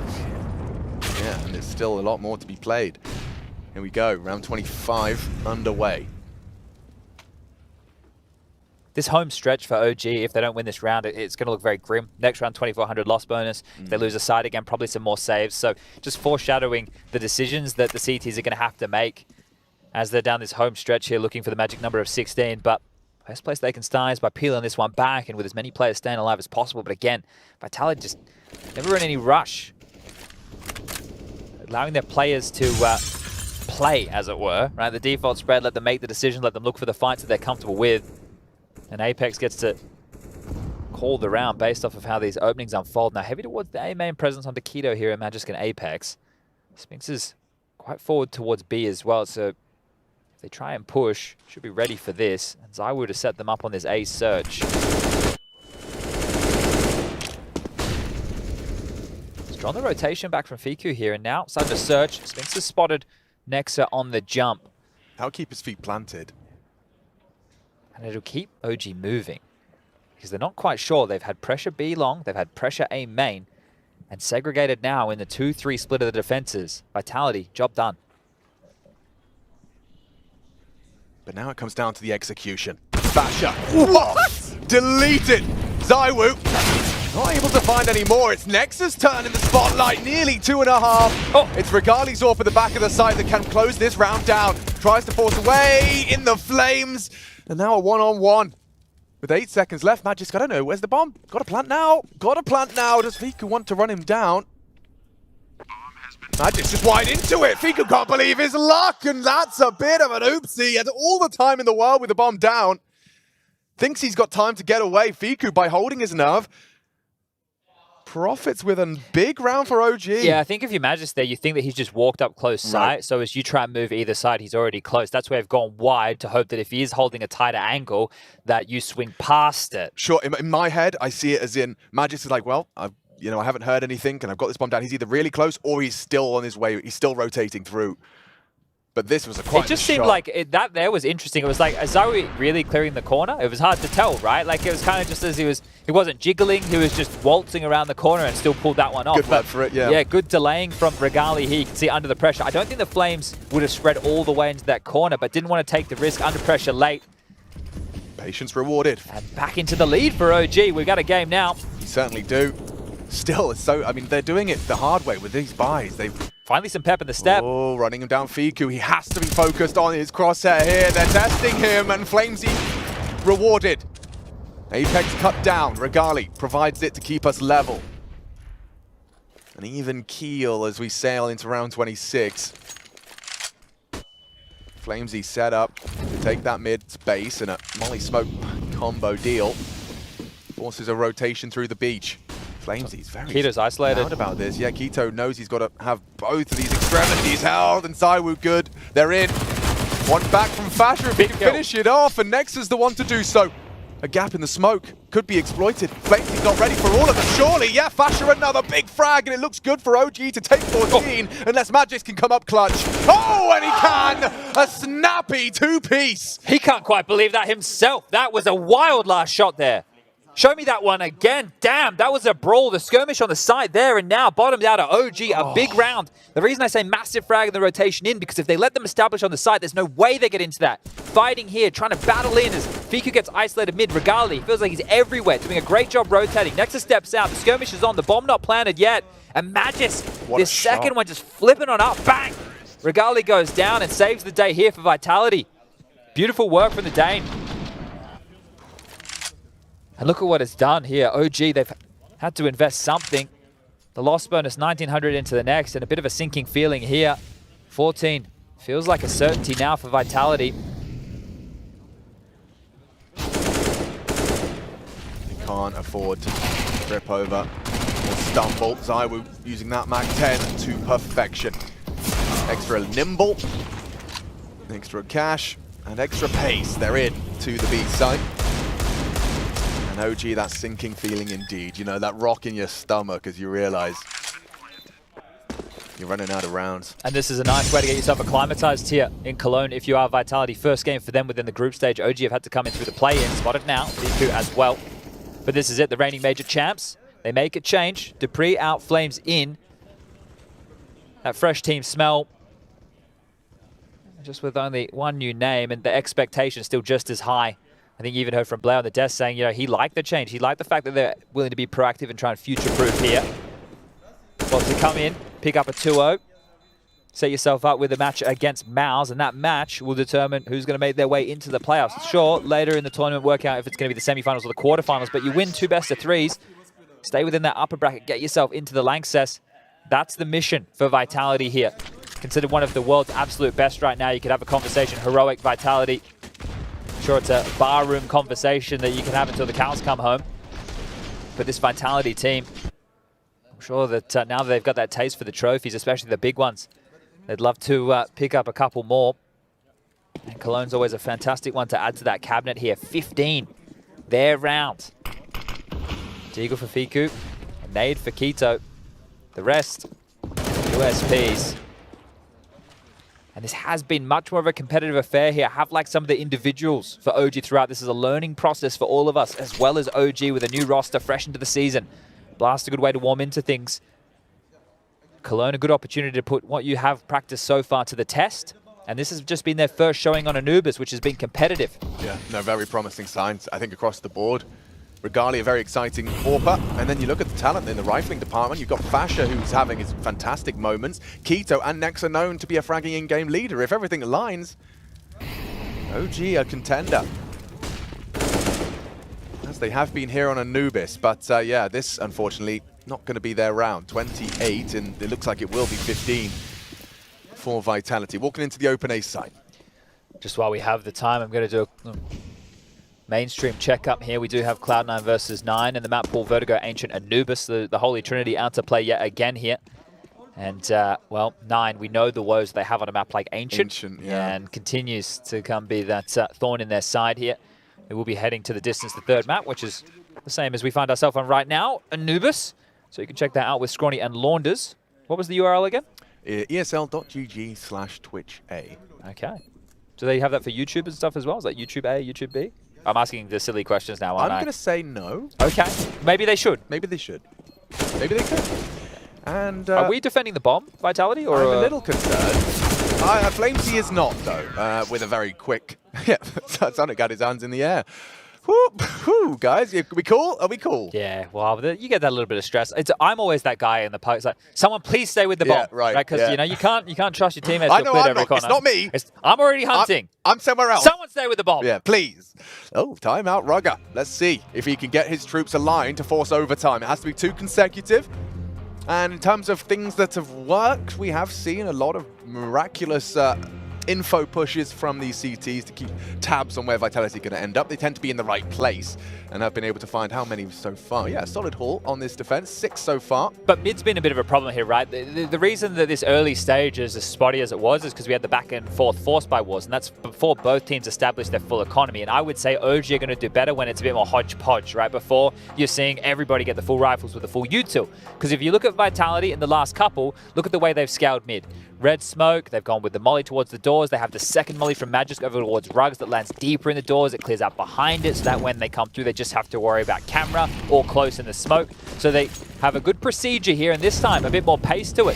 Yeah, and there's still a lot more to be played. Here we go, round 25 underway. This home stretch for OG, if they don't win this round, it's going to look very grim. Next round, 2,400 loss bonus. If they lose a side again, probably some more saves. So just foreshadowing the decisions that the CTs are going to have to make as they're down this home stretch here looking for the magic number of 16. But best place they can start is by peeling this one back and with as many players staying alive as possible. But again, Vitality just never in any rush. Allowing their players to play, as it were. Right, the default spread, let them make the decision, let them look for the fights that they're comfortable with. And Apex gets to call the round based off of how these openings unfold. Now, heavy towards the A main presence on Taquito here in Magisk and Apex. Spinks is quite forward towards B as well, so if they try and push, should be ready for this. And ZywOo to set them up on this A search. Strong the rotation back from Fiku here, and now outside the search, Spinks has spotted Nexa on the jump. I'll keep his feet planted. And it'll keep OG moving because they're not quite sure. They've had pressure B long, they've had pressure A main, and segregated now in the 2-3 split of the defenses. Vitality, job done. But now it comes down to the execution. Fasha. What? Deleted. ZywOo. Not able to find any more. It's Nexus' turn in the spotlight. Nearly 2.5. Oh. It's Regali's AWP at the back of the site that can close this round down. Tries to force away in the flames. And now a one-on-one. With 8 seconds left, Magisk, I don't know, where's the bomb? Got to plant now. Got to plant now. Does Fiku want to run him down? Magisk just wide into it. Fiku can't believe his luck, and that's a bit of an oopsie. He had all the time in the world with the bomb down. Thinks he's got time to get away. Fiku, by holding his nerve, profits with a big round for OG. Yeah, I think if you're Magisk there, you think that he's just walked up close sight. So as you try and move either side, he's already close. That's why they've gone wide to hope that if he is holding a tighter angle, that you swing past it. Sure, in my head, I see it as in Magisk is like, well, I haven't heard anything, and I've got this bomb down. He's either really close or he's still on his way. He's still rotating through. But this was quite It just seemed like that there was interesting. It was like, is Zoe really clearing the corner? It was hard to tell, right? Like it was kind of just as he wasn't jiggling, he was just waltzing around the corner and still pulled that one off. Good work for it, yeah. Yeah, good delaying from Regali here. You can see under the pressure. I don't think the Flames would have spread all the way into that corner, but didn't want to take the risk under pressure late. Patience rewarded. And back into the lead for OG. We've got a game now. You certainly do. Still, it's so, I mean, they're doing it the hard way with these buys. They've Finally some pep in the step. Oh, running him down Fiku. He has to be focused on his crosshair here. They're testing him, and Flamesy rewarded. Apex cut down. Regali provides it to keep us level. An even keel as we sail into round 26. Flamesy set up to take that mid space, and a Molly Smoke combo deal forces a rotation through the beach. Flamesy's very Keto's isolated. loud about this. Yeah, Keto knows he's got to have both of these extremities held, and Zywoo good. They're in. One back from Fasher if he can finish it off, and Nexa's the one to do so. A gap in the smoke could be exploited. Flamesy's not ready for all of them, surely. Yeah, Fasher another big frag, and it looks good for OG to take 14, unless Magis can come up clutch. Oh, and he can! A snappy two-piece. He can't quite believe that himself. That was a wild last shot there. Show me that one again. Damn, that was a brawl. The skirmish on the side there, and now bottomed out of OG, a big round. The reason I say massive frag in the rotation in, because if they let them establish on the side, there's no way they get into that. Fighting here, trying to battle in as Fiku gets isolated mid. Regali feels like he's everywhere, doing a great job rotating. Nexa steps out, the skirmish is on, the bomb not planted yet. And Magis, this second one just flipping on up, bang! Regali goes down and saves the day here for Vitality. Beautiful work from the Dane. And look at what it's done here. OG, they've had to invest something. The loss bonus, 1900 into the next, and a bit of a sinking feeling here. 14 feels like a certainty now for Vitality. They can't afford to trip over or stumble. Zywoo using that Mag 10 to perfection. Extra nimble, extra cash, and extra pace. They're in to the B side. OG, that sinking feeling indeed. You know, that rock in your stomach as you realize you're running out of rounds. And this is a nice way to get yourself acclimatized here in Cologne if you are Vitality. First game for them within the group stage. OG have had to come in through the play-in. Spotted now. Fiku as well. But this is it. The reigning major champs. They make a change. Dupree out, Flames in. That fresh team smell. Just with only one new name, and the expectation still just as high. I think you even heard from Blair on the desk saying, you know, he liked the change. He liked the fact that they're willing to be proactive and try and future-proof here. Well, to come in, pick up a 2-0, set yourself up with a match against Mouse, and that match will determine who's going to make their way into the playoffs. Sure, later in the tournament, work out if it's going to be the semifinals or the quarterfinals, but you win 2 best-of-3s, stay within that upper bracket, get yourself into the Lanxess. That's the mission for Vitality here. Considered one of the world's absolute best right now. You could have a conversation, heroic Vitality. Sure, it's a barroom conversation that you can have until the cows come home. But this Vitality team, I'm sure that now that they've got that taste for the trophies, especially the big ones, they'd love to pick up a couple more. And Cologne's always a fantastic one to add to that cabinet here. 15, their round. Deagle for Fiku, a nade for Keto. The rest, USPs. And this has been much more of a competitive affair here. I have liked some of the individuals for OG throughout. This is a learning process for all of us, as well as OG with a new roster fresh into the season. Blast, a good way to warm into things. Cologne, a good opportunity to put what you have practiced so far to the test. And this has just been their first showing on Anubis, which has been competitive. Yeah, no, very promising signs, I think, across the board. Regali, a very exciting AWPer, and then you look at the talent in the rifling department. You've got Fasher, who's having his fantastic moments. Keto and Nexa known to be a fragging in-game leader. If everything aligns, OG a contender. As they have been here on Anubis, but yeah, this, unfortunately, not going to be their round. 28, and it looks like it will be 15 for Vitality. Walking into the open A side. Just while we have the time, I'm going to do a mainstream checkup here. We do have Cloud9 versus 9 in the map pool. Vertigo, Ancient, Anubis, the Holy Trinity out to play yet again here. And, well, 9, we know the woes they have on a map like Ancient yeah. And continues to come be that thorn in their side here. We will be heading to the distance, the third map, which is the same as we find ourselves on right now, Anubis. So you can check that out with Scrawny and Launders. What was the URL again? ESL.gg/TwitchA. Okay. Do they have that for YouTube and stuff as well? Is that YouTube A, YouTube B? I'm asking the silly questions now, aren't I? I'm going to say no. Okay. Maybe they should. Maybe they should. Maybe they could. And are we defending the bomb, Vitality? Or I'm a little concerned. Flamesy is not, though, with a very quick... yeah, Sonic had his hands in the air. Whew, guys, are we cool? Are we cool? Yeah, well, you get that little bit of stress. I'm always that guy in the post, like, someone please stay with the bomb, right? Because yeah. you know you can't trust your teammates. I know to I'm every not. corner. It's not me. I'm already hunting. I'm somewhere else. Someone stay with the bomb. Yeah, please. Oh, timeout, Rugger. Let's see if he can get his troops aligned to force overtime. It has to be 2 consecutive. And in terms of things that have worked, we have seen a lot of miraculous info pushes from these CTs to keep tabs on where Vitality are going to end up. They tend to be in the right place, and I've been able to find how many so far. Yeah, solid haul on this defense, 6 so far. But mid's been a bit of a problem here, right? The reason that this early stage is as spotty as it was is because we had the back and forth force by wars, and that's before both teams established their full economy. And I would say OG are going to do better when it's a bit more hodgepodge, right? Before you're seeing everybody get the full rifles with the full util. Because if you look at Vitality in the last couple, look at the way they've scaled mid. Red smoke, they've gone with the molly towards the doors. They have the second molly from Magisk over towards Rugs that lands deeper in the doors. It clears out behind it, so that when they come through, they just have to worry about camera or close in the smoke. So they have a good procedure here, and this time a bit more pace to it.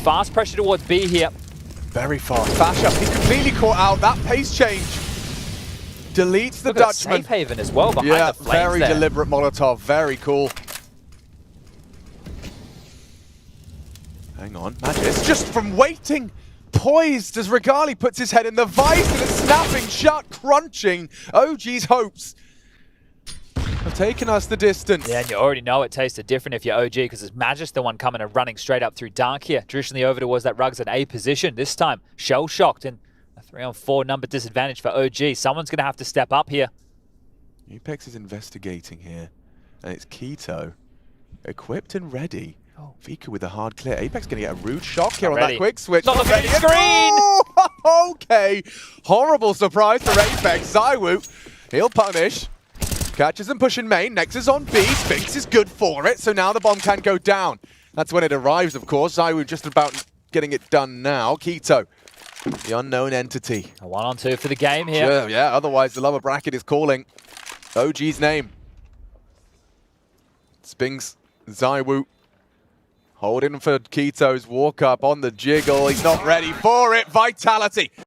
Fast pressure towards B here. Very fast. Fasha, he's completely caught out. That pace change deletes the Look at Dutchman. Safe haven as well behind Yeah, the flames very there. deliberate Molotov. Very cool. Hang on, Magis just from waiting, poised as Regali puts his head in the vice and a snapping shot, crunching OG's hopes have taken us the distance. Yeah, and you already know it tasted different if you're OG because it's Magis the one coming and running straight up through Dark here. Traditionally over towards that Rugs at A position. This time, shell-shocked and a 3-on-4 number disadvantage for OG. Someone's going to have to step up here. Apex is investigating here, and it's Keto, equipped and ready. Oh. Vika with a hard clear. Apex going to get a rude shock here on that quick switch. Not looking at his screen! Oh, okay. Horrible surprise for Apex. Zywoo, he'll punish. Catches them pushing main. Nexus on B. Sphinx is good for it, so now the bomb can go down. That's when it arrives, of course. Zywoo just about getting it done now. Keto, the unknown entity. A 1-on-2 for the game here. Yeah, otherwise the lower bracket is calling OG's name. Sphinx, Zywoo. Holding for Keto's walk up on the jiggle. He's not ready for it. Vitality